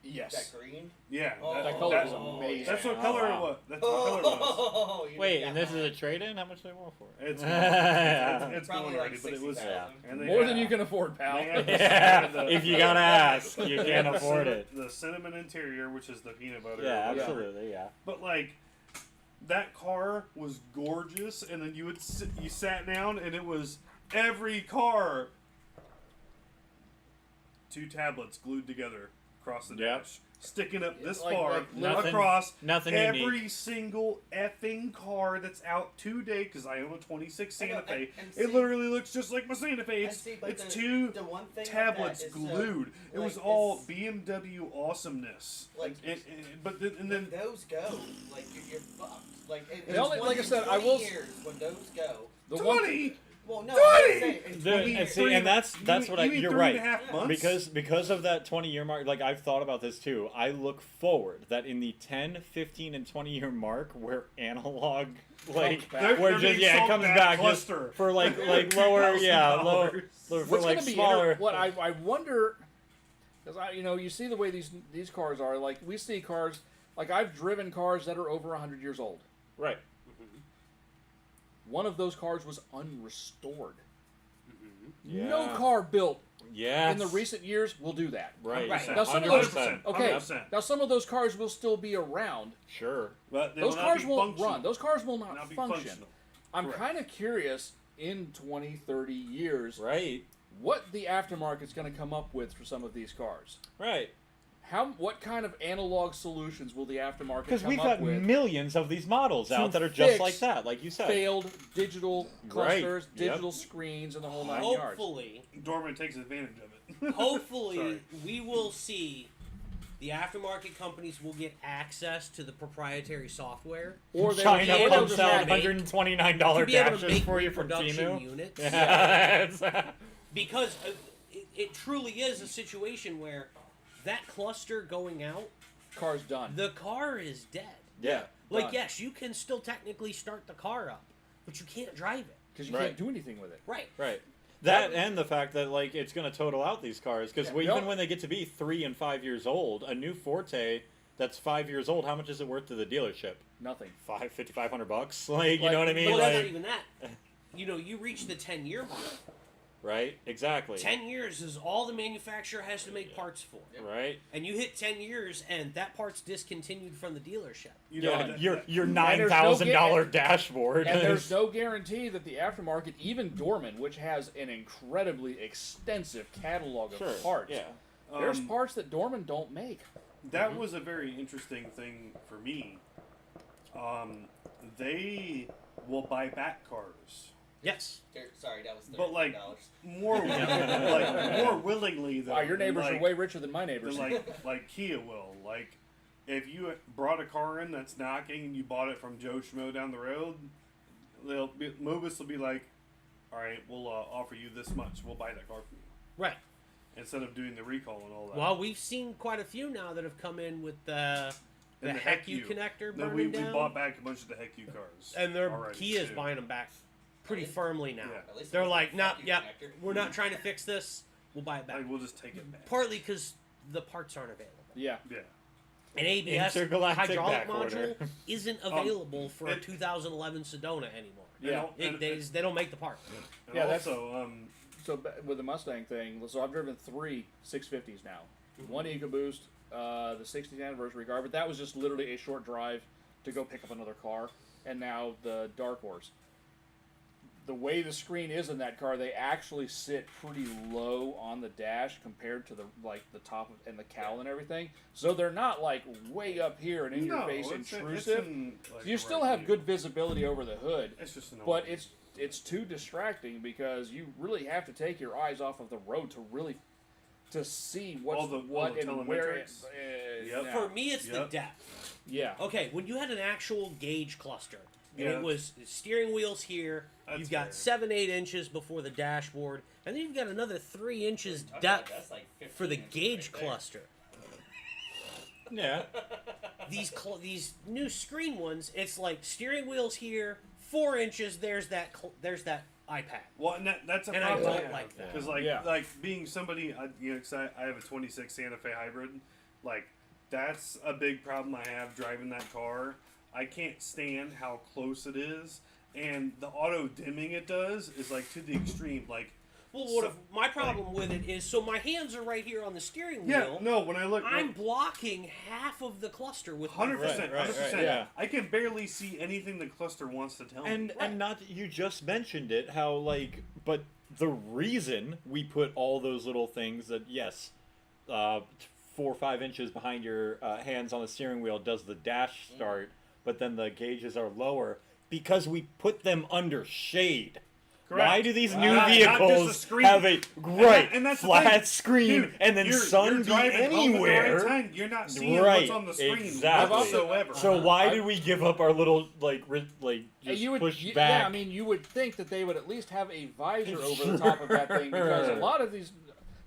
Yes, That green? Yeah, Oh, that color is that's- amazing. That's what Oh, color wow. it was. That's what color it was. Oh, you Wait, got and this is mine. a trade-in? How much do they want for it? It's Probably going like already, but it was. 60,000. And they More had- than you can afford, pal. they had the- Yeah, if you gotta ask, you they can't had the afford cinnamon- it. The cinnamon interior, which is the peanut butter. Yeah, or whatever. absolutely, yeah. But like, that car was gorgeous, and then you sat down, and it was every car. Two tablets glued together across the Yep. dash. sticking up this Like- far like nothing- across nothing every unique. single effing car that's out today. Because I own a 26 I know, Santa Fe. and It see- literally looks just like my Santa Fe. And It's see, but it's the- two the one thing with tablets that is, glued. It was like, all it's- BMW awesomeness. Like, But and then those go, like you're fucked. Like, in The only- 20, like I said, I will 20 years when those go. The one 20. Well, no, 20! I'm saying, in The- 20 and years, see, and that's you what mean you're 3.5 right. months? because of that 20-year mark. Like, I've thought about this too. I look forward that in the 10, 15, and 20-year mark where analog, like, back. where They're just being it sold comes back back just cluster. for like lower, yeah, low, $2,000. for What's like gonna be smaller. what I wonder, because you see the way these cars are. Like we see cars, like I've driven cars that are over 100 years old. Right. One of those cars was unrestored. Yeah. No car built Yes. in the recent years will do that. Right. Right. Now some of those, 100%. okay. 100%. Now some of those cars will still be around. Sure. But they Those will not cars be won't functional. run. Those cars will not, Not be function. functional. I'm Correct. kind of curious in 20, 30 years Right. what the aftermarket's going to come up with for some of these cars. Right. What kind of analog solutions will the aftermarket Because come we've up got with? millions of these models to out that are just fix like that, like you said. Failed digital clusters, Right. Yep. digital screens, and the whole 9 yards. Hopefully, Dorman takes advantage of it. hopefully Sorry. we will see the aftermarket companies will get access to the proprietary software Or they China will pumps to out make- $129 to be able to dashes make for you from production Temu. units. Yeah. Because it truly is a situation where that cluster going out, car's done. the car is dead. yeah. Like, Done. yes, you can still technically start the car up, but you can't drive it. Because you Right. can't do anything with it. Right. Right. That and the fact that like it's going to total out these cars because Yeah. even Yep. when they get to be 3 and 5 years old, a new Forte that's 5 years old, how much is it worth to the dealership? Nothing. $500 Like, you Like, know what I mean? But that's not Like, even that. You reach the 10-year mark. right? Exactly. 10 years is all the manufacturer has to make parts for. Right? And you hit 10 years and that part's discontinued from the dealership. You know, Yeah, that- your that- $9,000 dashboard. And there's no guarantee that the aftermarket, even Dorman, which has an incredibly extensive catalog of sure. parts, Yeah. there's um, parts that Dorman don't make. That was a very interesting thing for me. They will buy back cars. Yes. Sorry, that was $30. But like more, more willingly than Wow, your neighbors like, are way richer than my neighbors. than like Kia will. Like if you brought a car in that's knocking and you bought it from Joe Schmo down the road, Mobus will be like, all right, we'll offer you this much. We'll buy that car from you Right. instead of doing the recall and all that. Well, we've seen quite a few now that have come in with the And Heck U connector Then burning we down. bought back a bunch of the Heck U cars. And their already, Kia's too. buying them back pretty Really? firmly now. Yeah. At least They're it was like, a nah, fucking yeah, connector. we're not trying to fix this. We'll buy it back. Like, we'll just take it back. Partly because the parts aren't available. yeah. Yeah. An ABS Intergalactic hydraulic backorder. module isn't available for a it- 2011 Sedona anymore. Yeah. They don't make the part. And Yeah, that's- also, So with the Mustang thing, so I've driven 3 650s now. One EcoBoost, the 60th anniversary car, but that was just literally a short drive to go pick up another car. And now the Dark Horse. The way the screen is in that car, they actually sit pretty low on the dash compared to the top and the cowl and everything. So they're not like way up here and in your face it's intrusive. in, like, You still right have here. good visibility over the hood. It's just an But it's too distracting because you really have to take your eyes off of the road to see what's All the what and where it. telemetrics. Yep. yeah. For me, it's the Yep. depth. Yeah. Okay, when you had an actual gauge cluster, and Yeah. it was steering wheels here, That's you've got fair. 7-8 inches before the dashboard, and then you've got another 3 inches Okay, depth that's like 15 for the inches gauge right there. cluster. Yeah. These new screen ones, it's like steering wheels here, 4 inches. There's that iPad. Well, and that's a And I problem. don't like that. Because, like, Yeah. like being somebody, cause I have a 26 Santa Fe hybrid, like, that's a big problem I have driving that car. I can't stand how close it is, and the auto dimming it does is, like, to the extreme. Like, Well, what if my problem with it is, so my hands are right here on the steering yeah, wheel. no, when I look, I'm blocking half of the cluster with my 100%, Right, 100%. yeah. I can barely see anything the cluster wants to tell me. And not that you just mentioned it, how like, but the reason we put all those little things that yes, 4 or 5 inches behind your hands on the steering wheel does the dash start, but then the gauges are lower because we put them under shade. Correct. Why do these new Not just a vehicles screen. have a And that's the flat thing. screen Dude, and then you're sun be driving home at the anywhere? right time. You're not seeing Right, what's on the screen exactly. whatsoever. So why did we give up our little just you would, push you- back? Yeah, I mean, you would think that they would at least have a visor over the top of that thing, because a lot of these,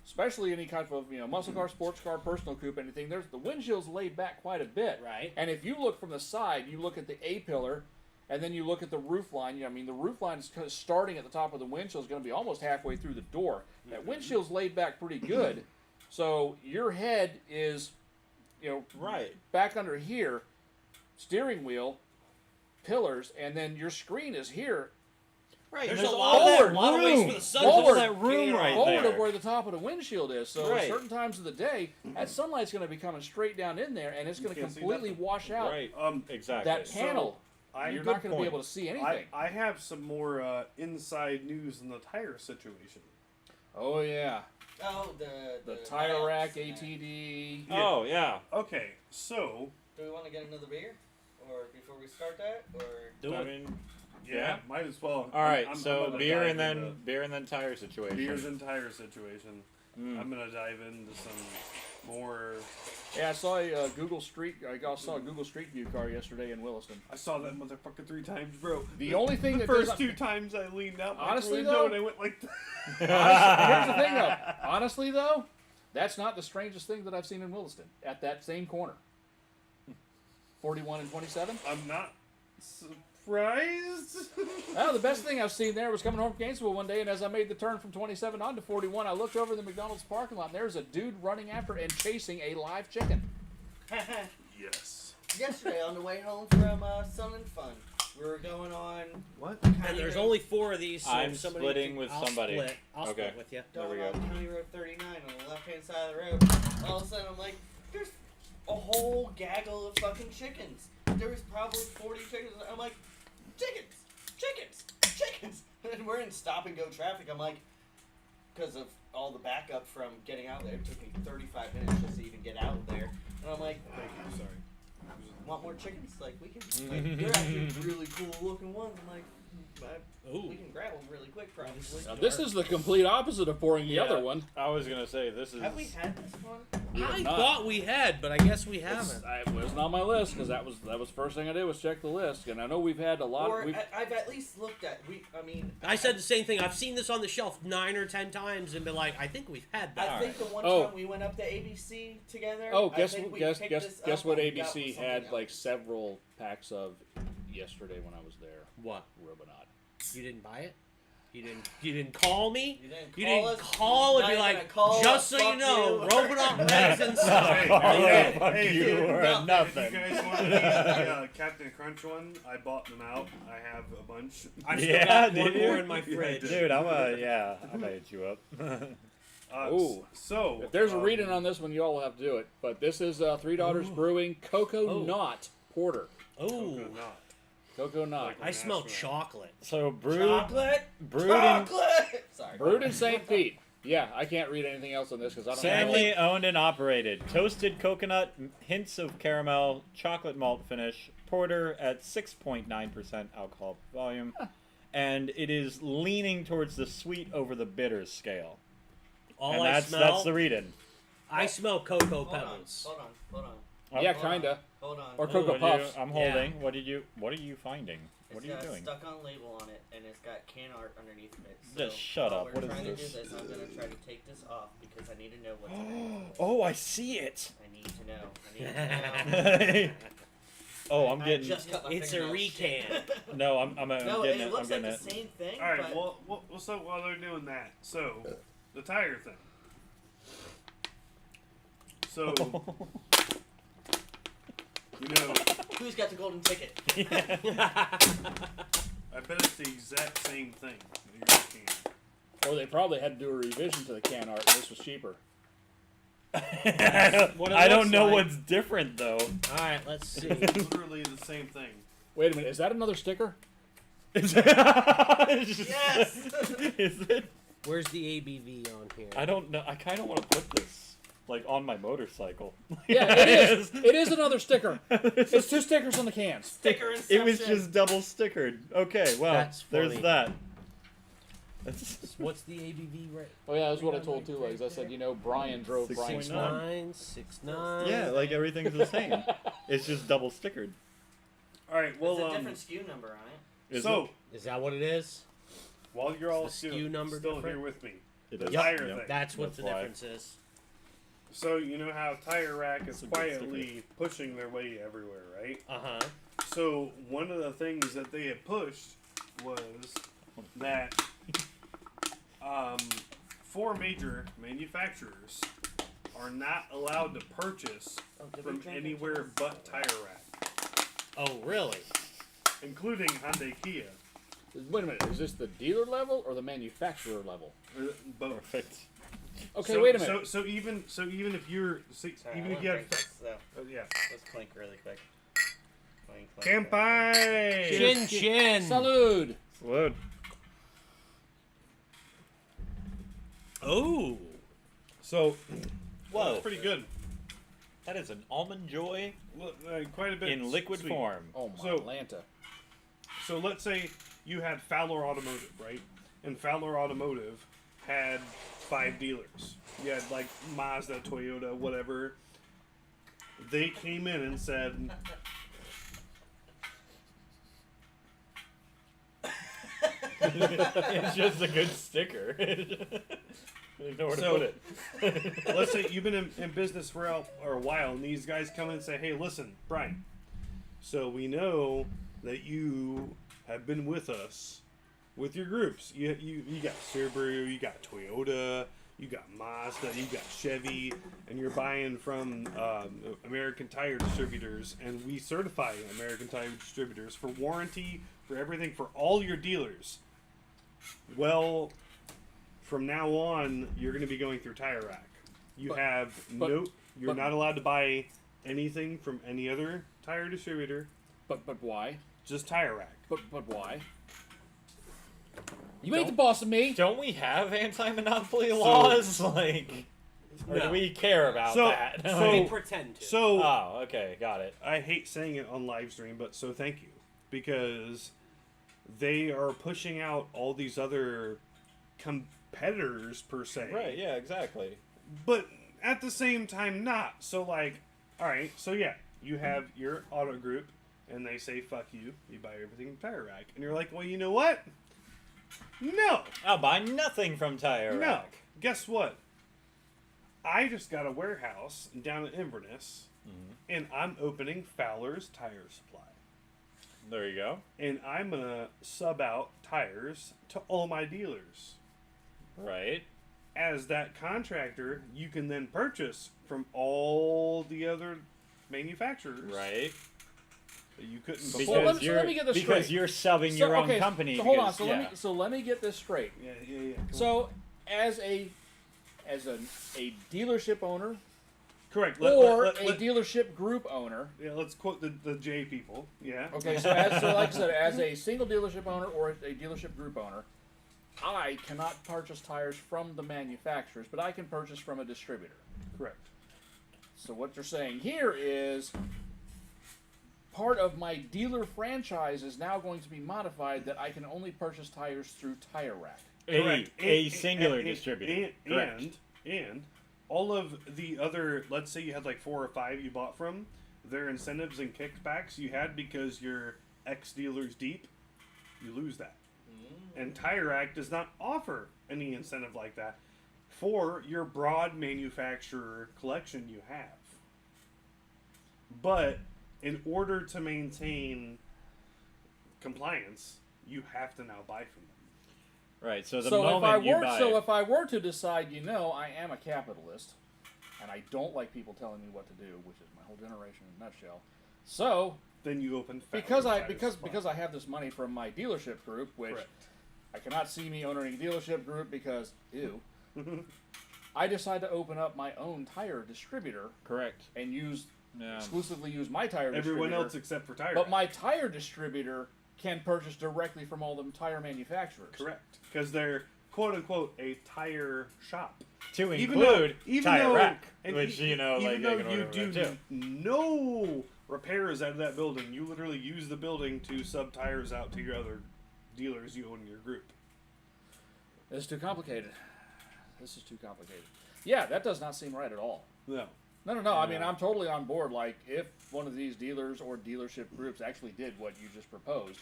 especially any kind of muscle car, sports car, personal coupe, anything, there's the windshield's laid back quite a bit. Right. And if you look from the side, you look at the A pillar, and then you look at the roof line. I mean, the roof line is starting at the top of the windshield, is going to be almost halfway through the door. That windshield's laid back pretty good, so your head is, right. back under here, steering wheel, pillars, and then your screen is here, Right. There's There's a a lot lot of of a lot of ways room. for the sun. Forward. to that room get right off. forward there. of where the top of the windshield is. So Right. at certain times of the day, that sunlight's going to be coming straight down in there, and it's going to can't see completely nothing. wash out Right. Exactly. that panel. You're good not going to be point. able to see anything. I have some more inside news in the tire situation. Oh yeah, Oh, the tire rack, lamps and that. ATD. Oh yeah. Okay, so Do we want to get another beer, or before we start that, or Do I it. mean, yeah, might as well. all right. I'm so gonna beer dive and then into tire situation. beers and tire situation. Mm. I'm gonna dive into some more. Yeah, I saw a Google Street. I saw a Google Street View car yesterday in Williston. I saw that motherfucker 3 times, bro. The only thing the that first does 2 times I leaned out my Honestly, window though- and I went like. Here's the thing, though. Honestly, though, that's not the strangest thing that I've seen in Williston at that same corner. 41 and 27. I'm not surprised. Well, the best thing I've seen there was coming home from Gainesville one day, and as I made the turn from 27 on to 41, I looked over the McDonald's parking lot, and there's a dude running after and chasing a live chicken. Yes. yesterday on the way home from Sun and Fun, we were going on. What? And there's only 4 of these. So I'm if somebody splitting can- with I'll somebody. Split. I'll Okay. split with you. There we Going go. on County Road 39 on the left-hand side of the road. All of a sudden, I'm like, there's a whole gaggle of fucking chickens. There was probably 40 chickens. I'm like, chickens, chickens, chickens. And we're in stop-and-go traffic. I'm like, because of all the backup from getting out there, it took me 35 minutes just to even get out there. And I'm like, Thank you. Sorry. want more chickens? Like, we can. Like, they're actually really cool-looking ones. I'm like, Ooh. we can grab them really quick, probably. Now, this is the complete opposite of pouring the Yeah. other one. I was gonna say this is. Have we had this one? I not. thought we had, but I guess we haven't. It wasn't on my list because that was the first thing I did was check the list, and I know we've had a lot. Or We've, I've at least looked at. I said the same thing. I've seen this on the shelf 9 or 10 times and been like, I think we've had that. I think the one Oh. time we went up to ABC together. oh, I guess think we guess picked guess this guess up what and got ABC something had else. like several packs of yesterday when I was there. What? Robinot. You didn't buy it? You didn't call me? You didn't call us. call and Now be you're like, gonna call just us, so you fuck know, you. Robinot Resin Hey, Oh, hey, fuck hey, you dude, or If you nothing. guys want the Captain Crunch one, I bought them out. I have a bunch. I still Yeah, got did one you? more in my Yeah, I fridge. did. Dude, I'm gonna hit you up. Ooh. So If there's a reading on this one, you all will have to do it. But this is Three Daughters Brewing Cocoa Oh. Knot Porter. Oh, Not. Cocoa Knot. Like- I smell Nashville. chocolate. So brewed Chocolate. in Chocolate. Sorry. Brewed in St. Pete. Yeah, I can't read anything else on this because I don't have family owned and operated. Toasted coconut, hints of caramel, chocolate malt finish, porter at 6.9% alcohol volume, and it is leaning towards the sweet over the bitter scale. All and I that's smell, the reading. I smell cocoa Hold on. pebbles. Hold on. Yeah, Hold on, kinda. Hold on. Or Oh, Cocoa what are you- Puffs. I'm Yeah. holding. What are you finding? What It's are you got a doing? stuck-on label on it, and it's got can art underneath of it. So Just shut while up. We're What is trying this? to do this. I'm gonna try to take this off because I need to know what's in it. Oh, I see it. I need to know. I need to know. Oh, I'm I getting. just cut my It's a fingernail shit. recan. No, I'm No, getting it it. I'm looks like getting the it. same thing. All right. but Well, so while they're doing that, so the tire thing. So you know, who's got the golden ticket? I bet it's the exact same thing that you're looking at. Or they probably had to do a revision to the can art, and this was cheaper. What it I don't looks know like. what's different though. All right, let's see. It's literally the same thing. Wait a minute, is that another sticker? Yes. Yes. Is it? Where's the ABV on here? I don't know. I kind of want to put this. like on my motorcycle. Yeah, it is. It is another sticker. It's 2 stickers on the cans. Sticker It was inception. just double stickered. Okay, well, That's there's funny. that. That's What's the ABV rate? Oh yeah, that's what I told Two Legs. I said, Brian drove 6.9. Brian's Smart. 6.9. yeah, like everything's the same. It's just double stickered. All right. Well, There's a different SKU number on it. Is so Is that what it is? while you're all Is the SKU number still different? here with me, it? the Is. tire Yep. thing. That's what That's the why. difference is. So you know how Tire Rack is It's a good quietly pushing their way everywhere, right? Uh-huh. So one of the things that they had pushed was that 4 major manufacturers are not allowed to purchase from anywhere but Tire Rack, Oh, really? including Hyundai Kia. Wait a minute. Is this the dealer level or the manufacturer level? Both. Perfect. Okay, So- wait a minute. So even if you're Sorry, even I if you wanna have drink this, so yeah. let's clink really quick. Clink, clink, clink. Kampai. Chin chin. Salud. Load. Oh. So Whoa. that's pretty good. That is an almond joy Look, quite a bit in liquid sweet. form. Oh my So- Atlanta. So let's say you had Fowler Automotive, right? And Fowler Automotive had 5 dealers. You had like Mazda, Toyota, whatever. They came in and said, It's just a good sticker. There's nowhere to So- put it. let's say you've been in business for a while, and these guys come in and say, hey, listen, Brian, so we know that you have been with us with your groups. You got Subaru, you got Toyota, you got Mazda, you got Chevy, and you're buying from American Tire Distributors, and we certify American Tire Distributors for warranty, for everything, for all your dealers. Well, from now on, you're going to be going through Tire Rack. You're but- not allowed to buy anything from any other tire distributor, But why? just Tire Rack. But why? You ain't the boss of me. Don't we have anti-monopoly laws? Like, or do No. we care about So- that? so- They pretend to. So oh, okay, got it. I hate saying it on live stream, but so thank you, because they are pushing out all these other competitors per se. Right? Yeah, exactly. But at the same time, not. So like, all right. So yeah, you have your auto group, and they say fuck you. You buy everything from Tire Rack, and you're like, well, you know what? No. I'll buy nothing from Tire No. Rack. Guess what? I just got a warehouse down at Inverness, and I'm opening Fowler's Tire Supply. There you go. And I'm going to sub out tires to all my dealers. Right. As that contractor, you can then purchase from all the other manufacturers Right. that you couldn't Because Well, let me- so you're let me get this because straight. you're subbing your own company. So hold on. because- So yeah. let me get this straight. Yeah. Come on. So as a dealership owner Correct. or a dealership group owner. yeah, let's quote the J people. Yeah. Okay, so like I said, as a single dealership owner or a dealership group owner, I cannot purchase tires from the manufacturers, but I can purchase from a distributor. Correct. So what you're saying here is part of my dealer franchise is now going to be modified that I can only purchase tires through Tire Rack. Correct. A singular distributor. Correct. And all of the other, let's say you had like 4 or 5 you bought from, their incentives and kickbacks you had because you're X dealers deep, you lose that. And Tire Rack does not offer any incentive like that for your broad manufacturer collection you have. But in order to maintain compliance, you have to now buy from them. Right. So the So moment you buy if I were to decide, I am a capitalist, and I don't like people telling me what to do, which is my whole generation in a nutshell. So Then you open because Fowler Tire Supply. because I have this money from my dealership group, which Correct. I cannot see me owning a dealership group because ew. I decide to open up my own tire distributor correct. and Yeah. exclusively use my tire distributor. Everyone else except for Tire But Rack. my tire distributor can purchase directly from all the tire manufacturers. Correct. Because they're quote unquote a tire shop. To Even include even tire though, rack, and which even like though they can you order do that too. no repairs out of that building, you literally use the building to sub tires out to your other dealers you own in your group. This is too complicated. This is too complicated. Yeah, that does not seem right at all. No. No. I mean, I'm totally on board. Like, if one of these dealers or dealership groups actually did what you just proposed.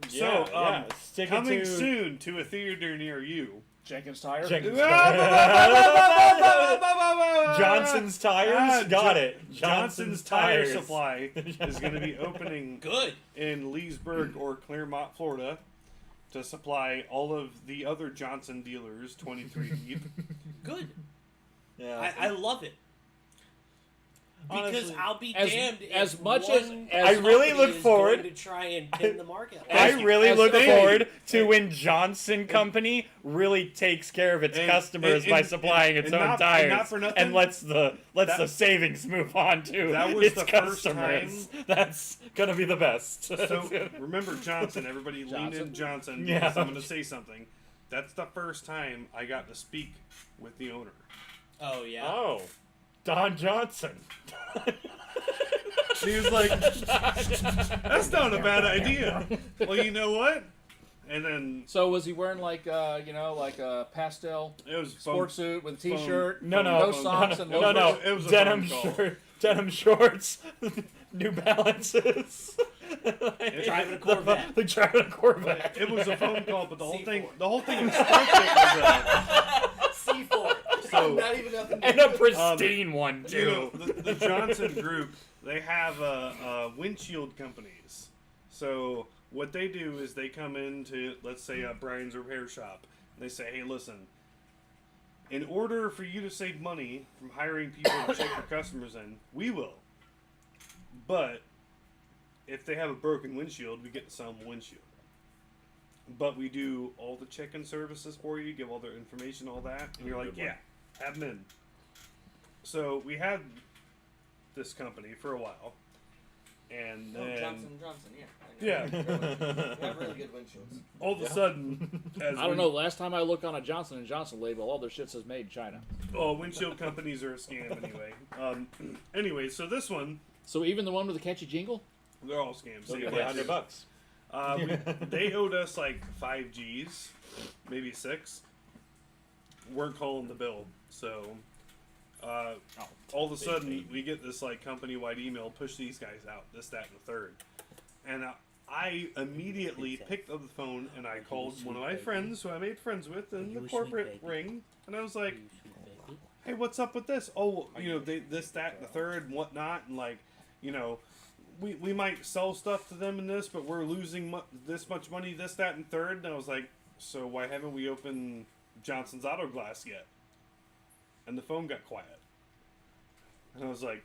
So, stick it coming to soon to a theater near you. Jenkins Tire? Jenkins Johnson's Johnson's Tires. Got it. Johnson's Tire Supply is going to be opening Good. in Leesburg or Claremont, Florida, to supply all of the other Johnson dealers, 23 deep. Good. Yeah. I love it. Because Honestly, I'll be as- damned as if much as- one I really company look is forward- going to try and pin the market. I really as look they- forward to when Johnson Company really takes care of its customers by supplying its own tires not for nothing, and lets the savings move on to That was its the first customers. That's gonna be the best. So remember Johnson, everybody lean in Johnson Yeah. because I'm going to say something. That's the first time I got to speak with the owner. Oh, yeah. Oh, Don Johnson. He was like, "That's not a bad idea." Well, you know what? And then So was he wearing like a pastel it was sports suit with a t-shirt? No, no socks and no, loafers? It was a denim phone call. shirt, denim shorts, New Balances. Driving a Corvette. Like driving a Corvette. It was a phone call, but the whole thing C4. was C4. So- not even nothing. And a pristine one you know, too. the Johnson Group, they have windshield companies. So what they do is they come into, let's say, Brian's repair shop. And they say, "Hey, listen, in order for you to save money from hiring people to check your customers in, we will. But if they have a broken windshield, we get to sell them a windshield. But we do all the check-in services for you, give all their information, all that." And you're like, Good one. "Yeah, have them in." So we had this company for a while, and Oh, then Johnson, yeah. Yeah. They have really good windshields. all of a sudden, as I don't know. Last time I looked on a Johnson & Johnson label, all their shit says made in China. Oh, windshield companies are a scam anyway. Anyway, so this one, So even the one with the catchy jingle? they're all scams. They'll Same get way, $100. too. They owed us like 5 G's, maybe 6. Weren't calling the bill, so all of a sudden we get this like company-wide email: push these guys out, this, that, and the third. And I immediately picked up the phone and I called one of my friends who I made friends with in the corporate ring, and I was like, "Hey, what's up with this? Oh, you know, this, that, and the third, and whatnot, and like, you know, we might sell stuff to them in this, but we're losing this much money, this, that, and third." And I was like, "So why haven't we opened Johnson's Auto Glass yet?" And the phone got quiet, and I was like,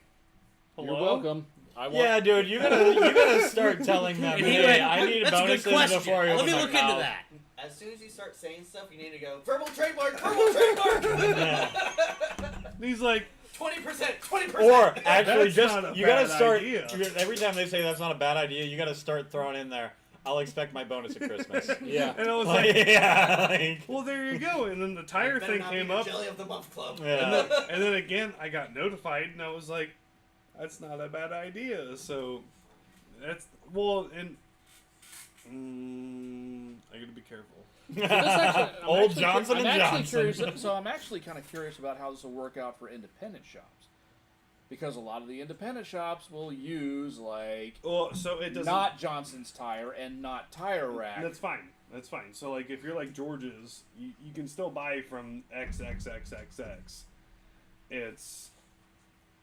"Hello?" You're welcome. I want. Yeah, dude, you gotta start telling them. And he Hey, went, I need "That's a good bonuses question. before I Let me open look my into mouth." that." As soon as you start saying stuff, you need to go verbal trademark, verbal trademark. And he's like, 20%, 20%. Or actually, That's just not a you gotta bad start. idea. Every time they say that's not a bad idea, you gotta start throwing in there. I'll expect my bonus at Christmas. Yeah. and I was Like, like, yeah, like, "Well, there you go." And then the tire Better thing not be came the up, Jelly of the Month Club. yeah. and then again, I got notified, and I was like, "That's not a bad idea." So that's and I gotta be careful. Old Johnson and Johnson. Curious, so I'm actually kind of curious about how this will work out for independent shops, because a lot of the independent shops will use like Well, so it doesn't. not Johnson's Tire and not Tire Rack. That's fine. That's fine. So like, if you're like George's, you can still buy from XXXXX. It's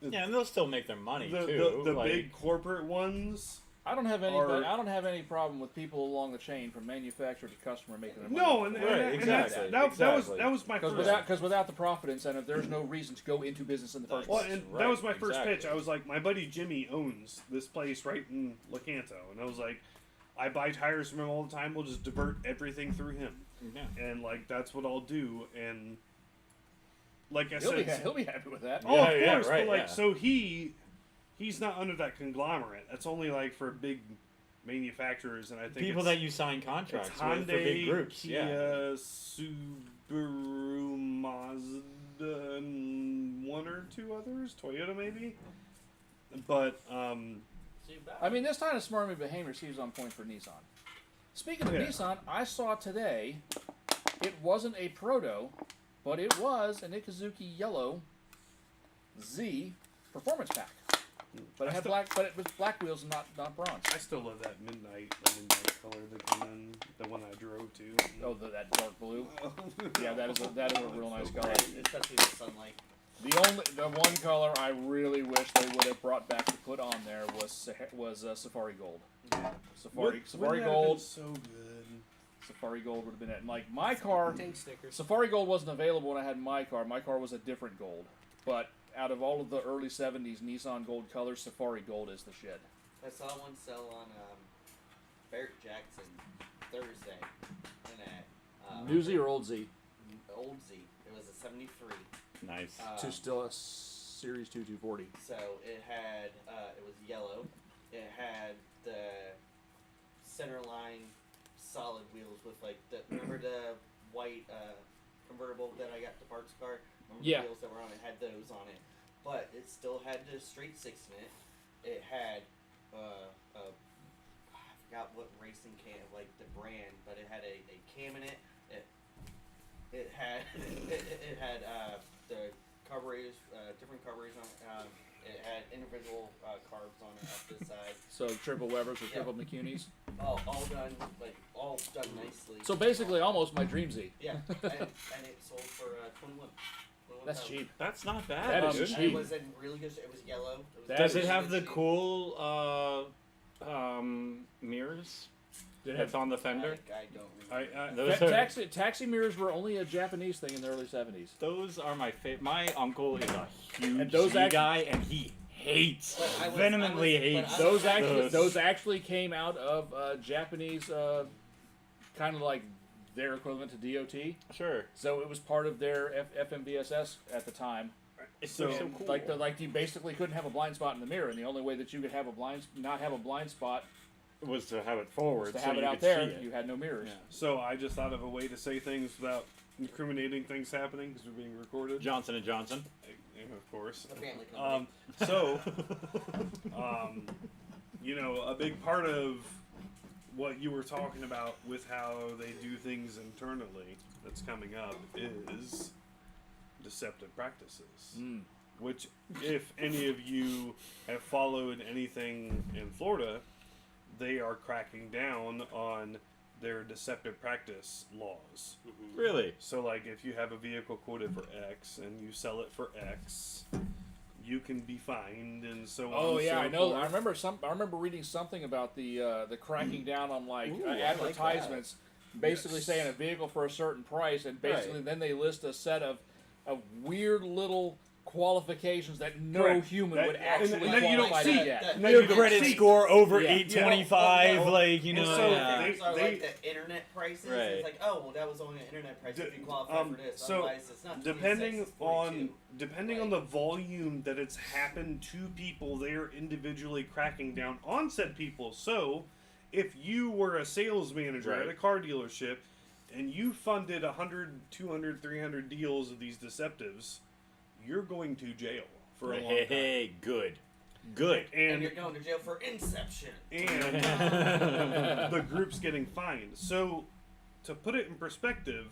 Yeah, and they'll still make their money the too. the like, big corporate ones. I don't have any. Or- I don't have any problem with people along the chain from manufacturer to customer making their money. No, and, Right, and exactly, that exactly. was my Because first. without the profit incentive, there's no reason to go into business in the first Well, place. and Right, that was my first exactly. pitch. I was like, my buddy Jimmy owns this place right in Lecanto, and I was like, I buy tires from him all the time. We'll just divert everything through him, yeah. and like that's what I'll do. And like I He'll said, be happy with that. oh, Yeah, of yeah, course, right, but like yeah. so he's not under that conglomerate. That's only like for big manufacturers, and I think People it's, that you sign it's contracts with Hyundai, for big groups. Kia, Yeah. Subaru, Mazda, and one or two others, Toyota maybe. But I mean, this time of Smarmy Behavior seems on point for Nissan. Speaking of Yeah. Nissan, I saw today it wasn't a proto, but it was an Ikazuki Yellow Z Performance Pack. But it had it was black wheels and not bronze. I still love that midnight color that came in, the one I drove to. Oh, that dark blue. Yeah, that is a real nice color. Especially with sunlight. The one color I really wish they would have brought back to put on there was Safari Gold. Safari Wouldn't that have Gold. been so good. Safari Gold would have been it. Like my car, Tank stickers. Safari Gold wasn't available when I had my car. My car was a different gold. But out of all of the early '70s Nissan Gold colors, Safari Gold is the shit. I saw one sell on Barrett Jackson Thursday. And at New Z or old Z? Old Z. It was a '73. Nice. Still a Series 2 240. So it had it was yellow. It had the center line solid wheels with like remember the white convertible that I got the parts car. Remember Yeah. the wheels that were on it had those on it, but it still had the straight six in it. It had I forgot what racing cam like the brand, but it had a cam in it. It had it had the carburetors, different carburetors on it. It had individual carbs on it up this side. So triple Webers or Yeah. triple McCuneys. All done all done nicely. So basically, almost my Dream Z. Yeah, and it sold for 21. That's cheap. That's not That bad. is dude. cheap. And it was in really good. It was yellow. It was That Does is it have the cheap. cool mirrors Did it that's have on the fender? I don't remember. Those are, taxi mirrors were only a Japanese thing in the early '70s. those are my favorite. My uncle is a huge And those Z act- guy, and he hates, But I was- vehemently I was- hates but I was- Those actually came out of Japanese, kind of like their equivalent to DOT. Sure. So it was part of their FMVSS at the time. It's So- so cool. Like you basically couldn't have a blind spot in the mirror, and the only way that you could have not have a blind spot was to have it forward, was to so have it you out could there. see it. You had no mirrors. Yeah. So I just thought of a way to say things without incriminating things happening because we're being recorded. Johnson and Johnson. Of course. The family company. So, you know, a big part of what you were talking about with how they do things internally that's coming up is deceptive practices. Mm. Which, if any of you have followed anything in Florida, they are cracking down on their deceptive practice laws. Really? So, like, if you have a vehicle quoted for X and you sell it for X, you can be fined and so on. Oh and yeah, so I know. forth. I remember reading something about the cracking down on like Ooh, I like advertisements, basically Yes. saying a vehicle for a certain price, and basically then they list a set of weird little qualifications that no Correct. human That- would and actually then you don't qualify see to it. get. No, Your you don't credit see. score over Yeah. 825, Yeah. like, you know. And so yeah. they- Those are like the internet prices. Right. It's like, oh, well, that was only an internet price if you qualify for this. So Otherwise, it's not 26, depending it's 42. on the volume that it's happened to people, they are individually cracking down on said people. So if you were a sales manager Right. at a car dealership and you funded 100, 200, 300 deals of these deceptives, you're going to jail for a long time. Hey, good. Good. And you're going to jail for inception. and the group's getting fined. So, to put it in perspective,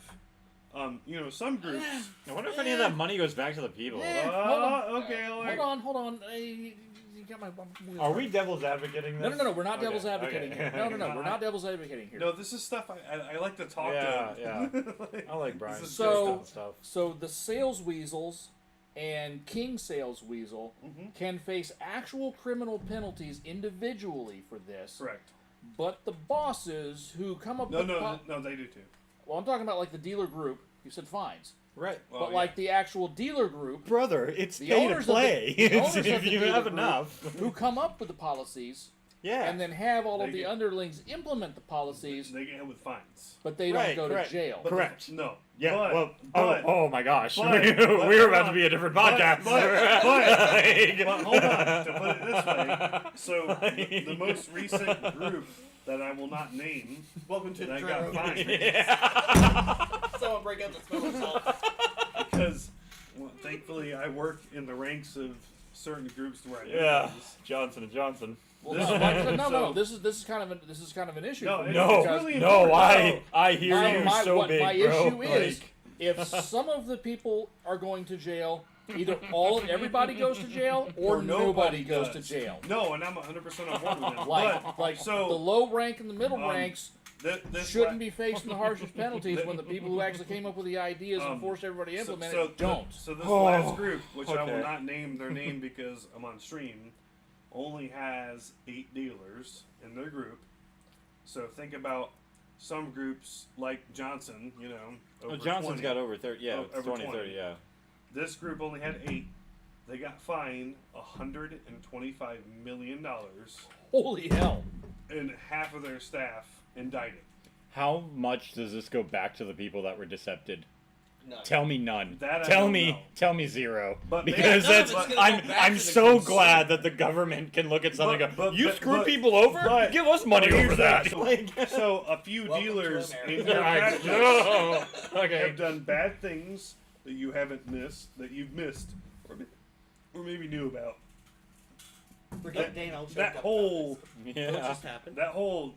you know, some groups. I wonder if any of that money goes back to the people. Okay, all right. Hold on. Hey, you got my wheels Are hurt. we devil's advocating this? No. We're not Okay, devil's advocating okay. here. No. We're not devil's advocating here. No, this is stuff I like to talk Yeah, to. yeah. I like Brian. This is So- stuff. So the sales weasels and King Sales Weasel Mhm. can face actual criminal penalties individually for this, Correct. but the bosses who come up No, with no, they do too. well, I'm talking about like the dealer group. You said fines, Right. Well, but like the actual dealer group Brother, it's The pay to owners of the- play. the owners of If the you dealer have group enough. who come up with the policies Yeah. and then have all They of the get- underlings implement the policies, They get hit with fines. but they Right, don't go correct. to jail. But Correct. No. Yeah. But, well. but, oh my gosh. but- we but- were about to be a different podcast. but- Like- but hold on. To put it this way, So the most recent group that I will not name Welcome to that the I got Dry fined Someone break out the smelling salt. because, well, thankfully, I work in the ranks of certain groups where I know Yeah, this. Johnson and Johnson. Well, This- no. so- This is kind of an issue. No, for me it's because really No, important. I hear you so big, my bro. issue is Like, if some of the people are going to jail, either everybody goes to jail or nobody goes to does. jail. No, and I'm 100% on board with that. Like so the low rank and the middle ranks this shouldn't be facing the harshest penalties when the people who actually came up with the ideas and forced everybody to implement it don't. So this Oh, last group, which I will okay. not name their name because I'm on stream, only has 8 dealers in their group. So think about some groups like Johnson, you know. Over well, Johnson's 20. got over 30. Yeah, it's Over 20, 20. 30, yeah. This group only had 8. They got fined $125 million, Holy hell! and half of their staff indicted. How much does this go back to the people that were decepted? None. Tell me none. That I tell don't me, know. tell me zero. But because none of that's it's gonna go I'm back I'm to the so consumer. glad that the government can look at something and go, you screw but- people over, but- give us money but here's over the that. thing. Like, So a few Welcome to dealers America. in their I practice know. Okay. have done bad things that you haven't missed, that you've missed, or maybe knew about. Forget Dana. I'll choke That up whole What Yeah. just happened?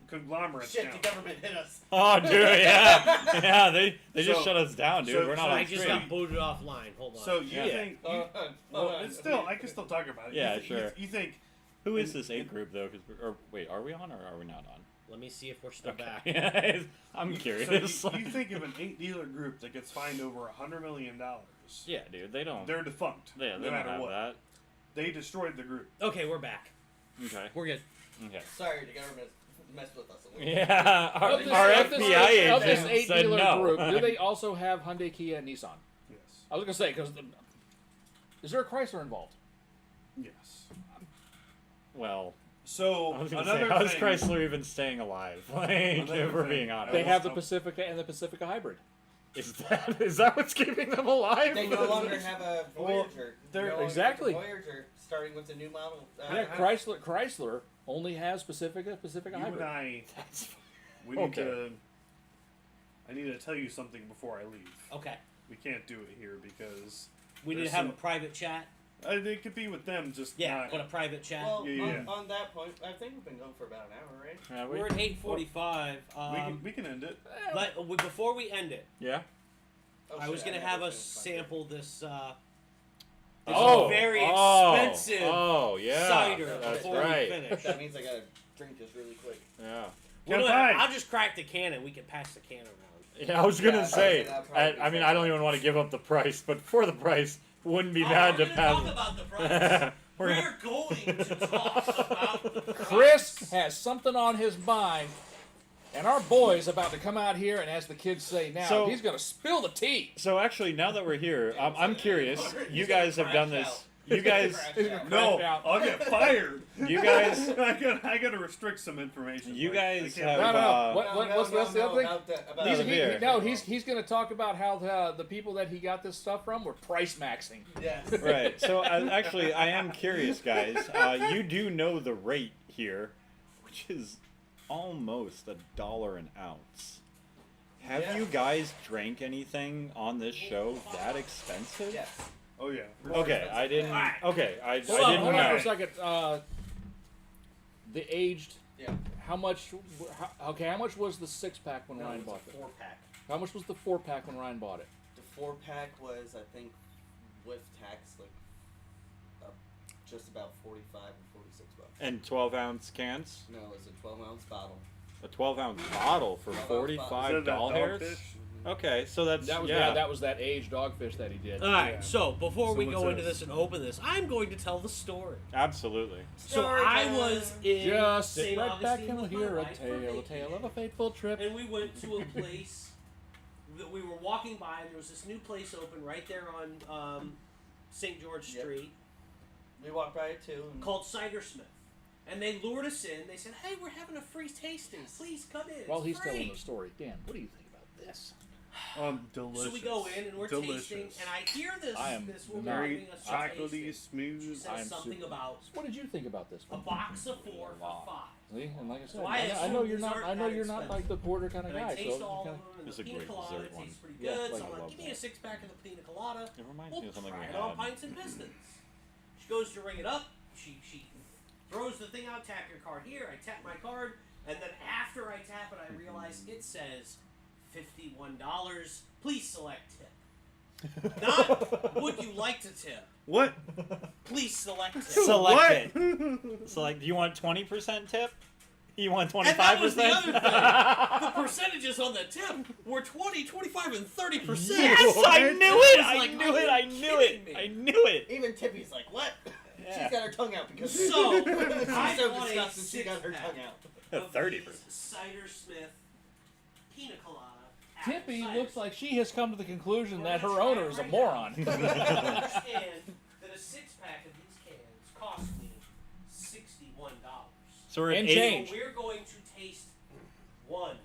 conglomerate. Shit, now. the government hit us. Oh, dude, yeah, yeah. They just So- shut us down, dude. so- We're not so on I just stream. got booted offline. Hold on. So you Yeah. think? Hold Well, on. it's still, I can still talk about it. Yeah, You sure. You think? Who is this A group though? Or wait, are we on or are we not on? Let me see if we're still back. Yeah, I'm curious. So you think of an 8-dealer group that gets fined over $100 million? Yeah, dude, they don't. They're defunct. Yeah, no they don't matter have what. that. They destroyed the group. Okay, we're back. Okay. We're good. Okay. Sorry, the government messed with us. Yeah, our, Of this- our of this- FBI of this agent 8 said dealer no. group, do they also have Hyundai, Kia, and Nissan? Yes. I was gonna say because is there a Chrysler involved? Yes. Well, So I was gonna another say, how's thing. Chrysler even staying alive? Like, Another if we're thing. being honest, They have the so- Pacifica and the Pacifica Hybrid. Is that what's keeping them alive? They no longer have a Well, Voyager. they're- No longer exactly. have a Voyager, starting with the new model. Yeah, Chrysler only has Pacifica You Hybrid. and I, That's we need Okay. to. I need to tell you something before I leave. Okay. We can't do it here because We need There's to have some- a private chat. it could be with them. Just Yeah, not, put a private chat. Well, Yeah. On that point, I think we've been going for about an hour, right? yeah, We're at 8:45. we can end it. Before we end it, yeah. Oh, I was shit, gonna I have never us finished my sample this. Oh, very oh, expensive Oh, yeah. cider That's before right. we drink. finish. That means I gotta drink this really quick. Yeah. I'll just crack the can and we can pass the can around. Yeah, I was gonna Yeah, say. that'd probably be I mean, fair. I don't even want to give up the price, but for the price, wouldn't be Oh, bad we're to gonna talk pass. about the price. We're We're going to talk about the price. Chris has something on his mind, and our boy's about to come out here and, as the kids say now, So- he's gonna spill the tea. So actually, now that we're here, I'm curious. You guys have done this. You guys, No, Crash out. I'll get fired. you guys, I gotta restrict some information. You Like, I guys can't- have- No, no, no. Uh, What's the other thing? About He's, the beer. he's going to talk about how the people that he got this stuff from were price maxing. Yes. right. So actually, I am curious, guys. You do know the rate here, which is almost $1 an ounce. Have Yeah. you guys drank anything on this show that expensive? Yes. Oh yeah. Okay, I didn't. Okay, I Hold on, didn't hold on for a know. second. The aged, Yeah. how much was the 6-pack when No, Ryan it's a bought it? 4-pack. How much was the 4-pack when Ryan bought it? The 4-pack was, I think, with tax, like, just about 45 or 46 bucks. And 12-ounce cans, No, it's a 12-ounce bottle. a 12-ounce bottle for 12-ounce $45 Is that dollars. dogfish? Okay, so that's That was yeah. that was that aged dogfish that he did. All right. Yeah. So before So we what's go into this? this and open this, I'm going to tell the story. Absolutely. So Story I time. was in Just sit St. right back Augustine and with my hear a wife for tale vacation. of a fateful trip. And we went to a place that we were walking by, and there was this new place open right there on St. George Yep. Street We walked by it too. And called Cidersmith. And they lured us in. They said, "Hey, we're having a free tasting. Please come in. While It's he's free." telling the story, Dan, what do you think about this? Delicious. So we go in and we're Delicious. tasting, and I hear this I am this woman very giving us a chocolatey, tasting. She smooth. says I am something super- about What did you think about this a one? box of 4 for $5. See, and like I said, So I I know assume you're these not. aren't I know that you're not like the porter kind of And I guy. taste So all of kinda, them, and It's the a pina great colada dessert tastes pretty Yeah, good. like So I I'm like, love give me that. a 6-pack of the pina colada. It reminds We'll me of something try we it on had. Pints and Pistons. She goes to ring it up. She throws the thing out. Tap your card here. I tap my card, and then after I tap it, I realize it says $51. Please select tip. Not would you like to tip? What? Please select tip. Select What? it. Select. Do you want 20% tip? You want 25%? And that was the other thing. The percentages on the tip were 20, 25, and 30%. Yes, What? I knew it. was I like, knew are it. you I knew it. kidding me? I knew it. Even Tippy's like, what? Yeah. She's got her tongue out because So, she's I so want a disgusted she got her 6-pack tongue out. of 30%. these Cider Smith Pina Colada. apple Tippy ciders. looks like she has come to the conclusion We're that gonna her try owner it is a right moron. now. Understand that a 6-pack of these cans cost me $61. So we're at And 80 change. So we're going to taste one.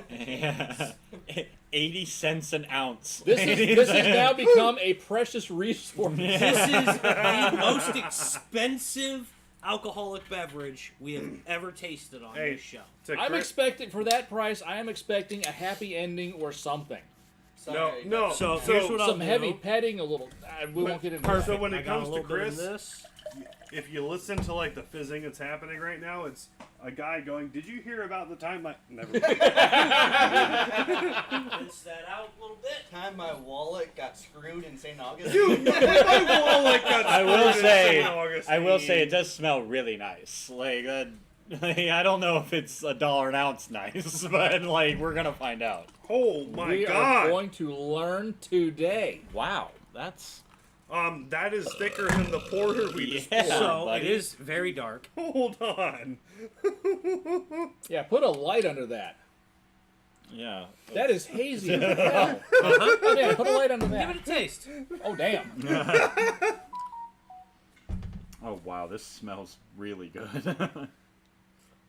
Yeah. 80 cents an ounce. This has now become a precious resource. This is the most expensive alcoholic beverage we have ever tasted on Hey, this show. To I'm Chris- expecting for that price. I am expecting a happy ending or something. Sorry, No. So So- here's what I'll Some do. heavy petting, a little. We won't get into that. So when I it got a comes to little bit of Chris, this. if you listen to like the fizzing that's happening right now, it's a guy going, "Did you hear about the time I never?" Rinse that out a little bit. Time my wallet got screwed in St. Augustine. Dude, my wallet got I will screwed in say, St. Augustine. I will say, it does smell really nice. Like, I don't know if it's $1 an ounce nice, but like we're gonna find out. Oh my We are god! going to learn today. Wow, that's That is thicker than the porter we just Yeah. poured. So buddy. it is very dark. Hold on. Yeah, put a light under that. yeah. That is hazy as hell. Oh, damn, put a light under Give that. it a taste. Oh, damn. Oh wow, this smells really good.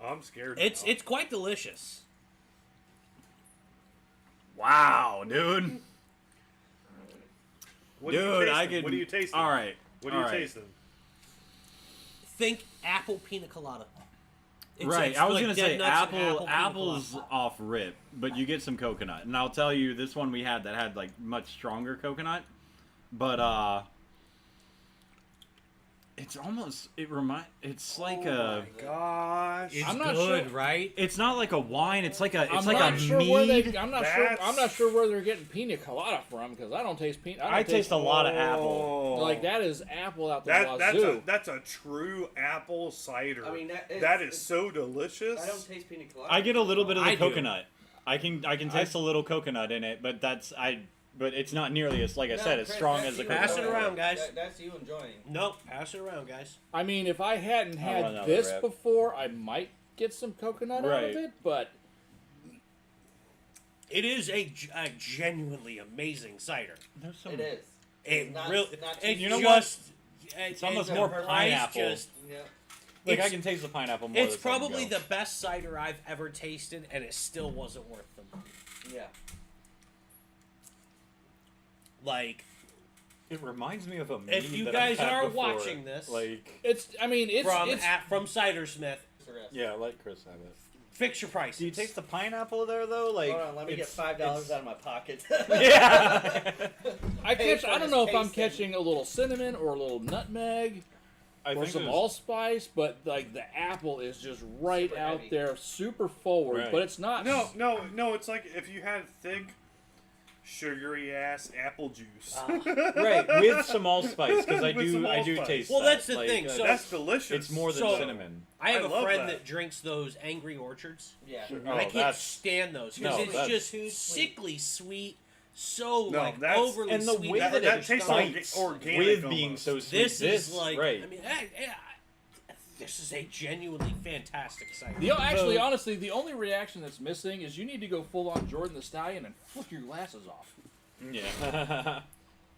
I'm scared. It's now. quite delicious. Wow, dude. What are you Dude, tasting? I could. What are you tasting? All right. What are you all right. tasting? Think apple pina colada. Right, it's I was like gonna dead say nuts and apple. pina Apple's colada. off rip, but you get some coconut, and I'll tell you, this one we had that had like much stronger coconut, but it's almost it's like a. Gosh. It's I'm not good, sure- right? It's not like a wine. It's like a. It's I'm like not a sure mead. where they. I'm not sure. I'm That's- not sure where they're getting pina colada from because I don't taste pina. I taste a lot of apple. Like that is apple out the That's wazoo. that's a true apple cider. I mean, that is so delicious. I don't taste pina colada. I get a little bit of the I do. coconut. I can taste a little coconut in it, but but it's not nearly as like I said as Chris, strong that's as the you coconut. Pass it around, guys. That's you enjoying. Nope, pass it around, guys. I mean, if I hadn't I'll run had out this of rep. before, I might get some coconut out Right. of it. But It is a genuinely amazing cider. There's some, It is. It Not- really, not it too You know just, It's almost the more price pineapple. Just, Yeah. Like I it's- can taste the pineapple more. it's this time probably ago. the best cider I've ever tasted, and it still wasn't worth the money. Yeah. Like, It reminds me of a if mead you that I've guys had are before. watching this, like it's. I mean, it's. from Cidersmith, yeah, let Chris have it. fix your prices. Do you taste the pineapple there though? Like Hold on, let me get it's- $5 out of my pocket. Yeah. I Hey, catch. I for don't know if this I'm tasting. catching a little cinnamon or a little nutmeg I or think some there's- allspice, but like the apple is just right Super out heavy. there, super forward. Right. But it's not. No. It's like if you had thick, sugary ass apple juice. right with some allspice because I With some do allspice. taste. Well, that. that's the Like, thing, so- That's delicious. it's more than So- cinnamon. I have I a love friend that. that drinks those Angry Orchards. Yeah. Sure. And I Oh, can't that's stand those no, because it's that's just too sweet. sickly sweet, so No, like that's- overly and the sweet. way That- that, that it tastes bites organic with almost. being so sweet. this is like, right. I mean, this is a genuinely fantastic cider. Actually, honestly, the only reaction that's missing is you need to go full on Jordan the Stallion and flip your glasses off. Yeah.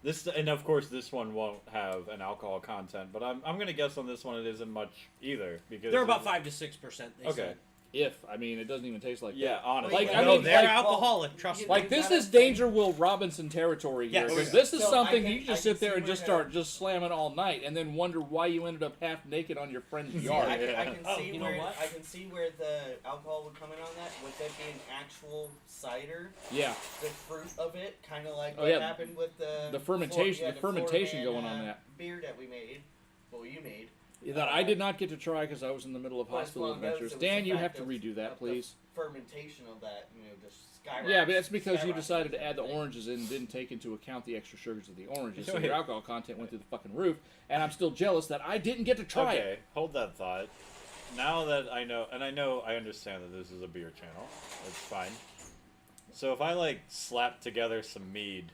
This and of course this one won't have an alcohol content, but I'm gonna guess on this one it isn't much either because They're about 5 to 6%. They Okay. said. I mean, it doesn't even taste like Yeah, that. honestly. Like, I I know mean, they're like- alcoholic. Trust me. you- Like, this gotta is think- Danger Will Robinson territory here. Yes. Because this is So, something I you can just sit there see and just where start just slamming all night, and then wonder why you ended up half naked on your friend's See, yard. I can Yeah. Oh, see you know where what? I can see where the alcohol would come in on that. With it being actual cider, Yeah, the fruit of it, kind of like Oh, what yeah. happened with the fermentation, yeah, the fermentation Florida going Man, on that. beer that we made. Well, you made. That I did not get to try because I was in the middle of But it's hospital one of those, adventures. it was Dan, the you fact have to of- redo that, of the please. Fermentation of that, just skyrocket. Yeah, but that's because you skyrocketed decided to add the everything. oranges in and didn't take into account the extra sugars of the oranges, so Go your ahead. alcohol content went through the fucking roof. And I'm still jealous that I didn't get to try Okay, it. hold that thought. Now that I know, and I understand that this is a beer channel. It's fine. So if I like slap together some mead,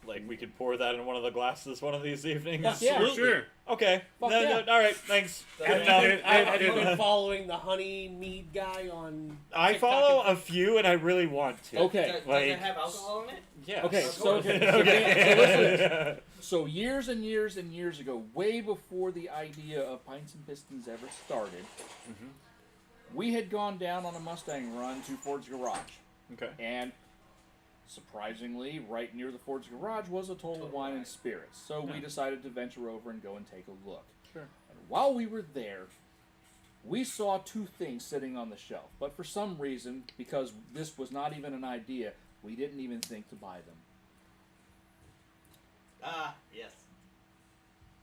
like we could pour that in one of the glasses one of these evenings. Yeah. Absolutely. Sure. Okay. Fuck No, yeah. no, all right. Thanks. Have Good you enough. been- Have you it- been following the honey mead guy on? I TikTok follow and- a few, and I really want to. Okay. Does Like- it have alcohol in it? Yeah. Okay, Of so, course. so Okay. So years and years and years ago, way before the idea of Pints and Pistons ever started, we had gone down on a Mustang run to Ford's Garage. Okay. And surprisingly, right near the Ford's Garage was a Total Wine and Spirits. So we decided to venture over and go and take a look. Sure. And while we were there, we saw two things sitting on the shelf. But for some reason, because this was not even an idea, we didn't even think to buy them. Ah, yes.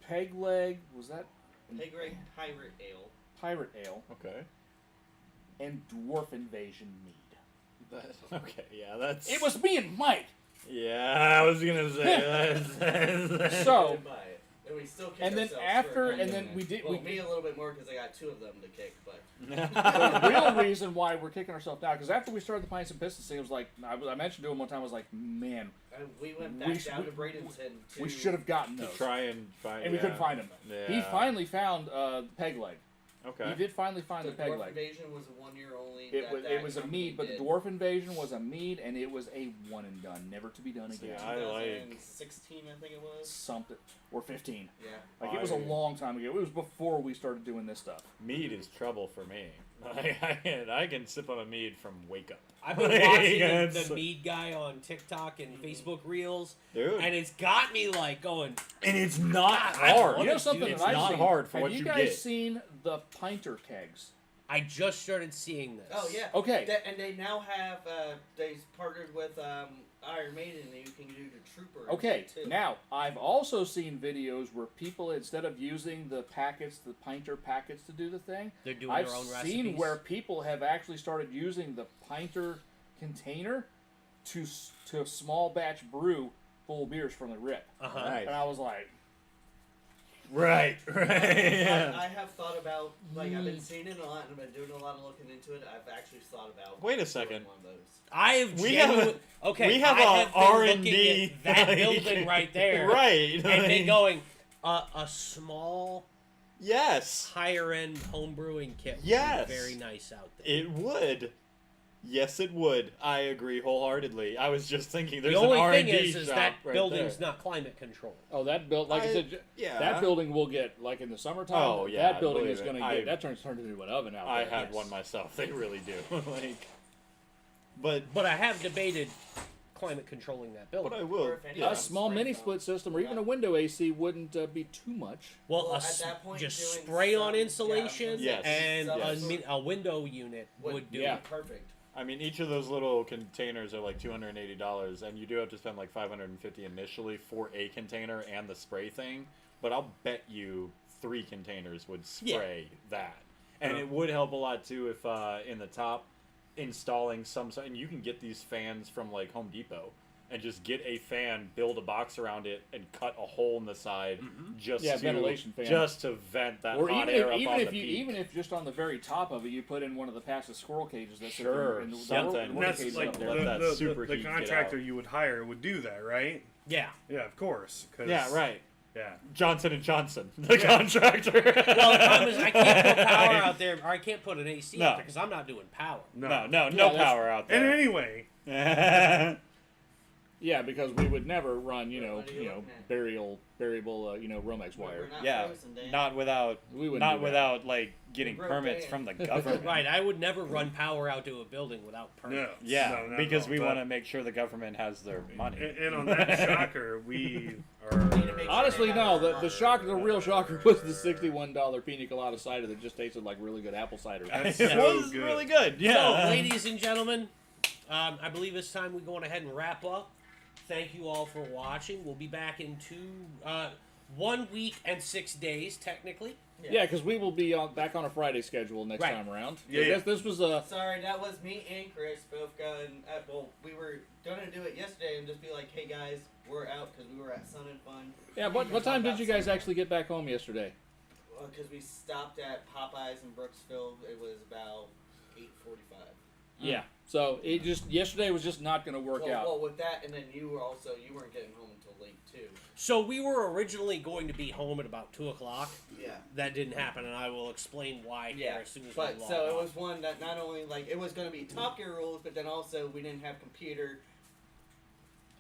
Peg leg, was that Pigray Pirate Ale. pirate ale, Okay. and dwarf invasion mead. Okay. Yeah. That's. It was me and Mike. Yeah, I was gonna say that. So, Didn't buy it. And we still kicked and then ourselves after, for and then it. we did. Well, We, me a little bit more because I got two of them to kick, but the real reason why we're kicking ourselves down, because after we started the Pints and Pistons thing, it was like I mentioned to him one time. I was like, man, we went We back sh- down we- to Bradenton. To, we should have gotten To those, try and find. and we couldn't find them. He Yeah. finally found the peg leg. Okay. He did finally find The the peg Dwarf leg. Invasion was a 1 year only. It was a company mead, but the did. dwarf invasion was a mead, and it was a one and done, never to be done See, again. I like. 2016, I think it was. Something or 15. Yeah. Like it was a long time ago. It was before we started doing this stuff. Mead is trouble for me. I can sip on a mead from wake up. I've been Like, watching it's- the mead guy on TikTok and Facebook Reels, Dude. and it's got me like going. And it's not I hard. wanna You know something do- that it's I've not seen? hard for Have what you you guys get. seen the pinter kegs? I just started seeing this. Oh yeah. Okay. And they now have they partnered with Iron Maiden, and you can do the Trooper. Okay, too. now I've also seen videos where people, instead of using the packets, the pinter packets to do the thing, They're doing I've their own seen recipes. where people have actually started using the pinter container to small batch brew full beers from the rip. Uh-huh. Right. And I was like, Right. Yeah. I have thought about I've been seeing it a lot, and I've been doing a lot of looking into it. I've actually thought about. Wait a doing second. One of those. I've We have genuine- okay. we have I a have been R&D looking at that like- building right there, Right. and been like- going a small Yes. higher end home brewing kit. Would Yes. be very nice out there. It would. Yes, it would. I agree wholeheartedly. I was just thinking there's The only an thing R&D is shop that right building's there. not climate controlled. oh, that build, like I said, yeah. that building will get, like in the summertime, Oh, yeah, that building believe is it. going to I- get, that turned into an oven out I there. had Yes. one myself. They really do. like, but But I have debated climate controlling that building. I will. Or if any- Yeah. A small Spray mini foam. split system or even a window AC wouldn't be too much. Well, Well, at that point, just doing spray on some- insulation Yes. and Yes. a window unit would do Yeah. it. Perfect. I mean, each of those little containers are like $280, and you do have to spend like $550 initially for a container and the spray thing. But I'll bet you 3 containers would spray that, and it would help a lot too if in the top installing some. And you can get these fans from like Home Depot, and just get a fan, build a box around it, and cut a hole in the side just Yeah, to ventilation fan. just to vent that Or hot even air if, up even on if the you peak. even if just on the very top of it you put in one of the passive squirrel cages that's Sure, in the something. And work that's cages like up the, there. Let that the, super the heat get contractor out. you would hire would do that, right? Yeah. Yeah, of course. 'Cause- Yeah, right. Yeah. Johnson and Johnson, the contractor. Well, the problem is I can't put power out there, or I can't put an AC No. out there because I'm not doing power. no Yeah, that's- power out And there. anyway, Yeah, because we would never run, What are you looking at? variable, Romex wire. We're not yeah, frozen, Dan. not without We wouldn't not do that. without like getting broke permits down. from the government. Right, I would never run power out to a building without permits. No. Yeah, No, not because at all, we but- want to make sure the government has their money. And on that shocker, we are. Need to make sure Honestly, they no. have The shocker, the real shocker, was the $61 pina colada cider that just tasted like really good apple cider. That's It so was good. really good. Yeah. So, ladies and gentlemen, I believe it's time we go on ahead and wrap up. Thank you all for watching. We'll be back in 1 week and 6 days, technically. Yeah, because we will be back on a Friday schedule next Right. time around. Yeah. This was a. Sorry, that was me and Chris both going. Well, we were gonna do it yesterday and just be like, "Hey guys, we're out" because we were at Sun and Fun. Yeah, what time did you guys actually get back home yesterday? Because we stopped at Popeyes in Brooksville. It was about 8:45. Yeah. So it just yesterday was just not going to work out. Well, with that, and then you weren't getting home until late too. So, we were originally going to be home at about 2 o'clock. Yeah. That didn't happen, and I will explain why here as soon as But we log so it off. was one that not only like it was going to be Top Gear rules, but then also we didn't have computer,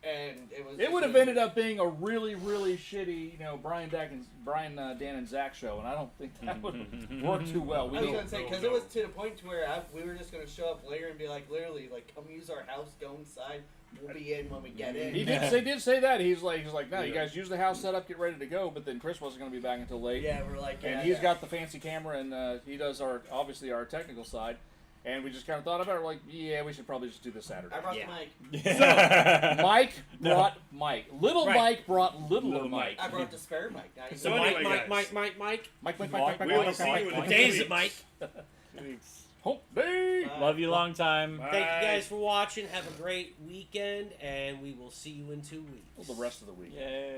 and it was. It would have ended up being a really, really shitty, Brian, Dan, and Zach show, and I don't think that would work too well. I was gonna say because it was to the point to where we were just gonna show up later and be like, literally, like, come use our house, go inside, we'll be in when we get in. He did say that. He's like, no, you guys use the house set up, get ready to go. But then Chris wasn't going to be back until late. Yeah, we're like, And he's got the fancy camera, and he does obviously our technical side. And we just kind of thought about it, we're like, yeah, we should probably just do this Saturday. I brought Yeah. the mic. So, Mike No. brought Mike. Little Right. Mike brought littler Little Mike. I brought the spare mic. Now you So, So know. anyway, Mike, guys. Mike. Mike. We will see you in What a day is few it, Mike? weeks. Hump day. Love you long time. Bye. Thank you guys for watching. Have a great weekend, and we will see you in 2 weeks. Well, the rest of the week. Yay.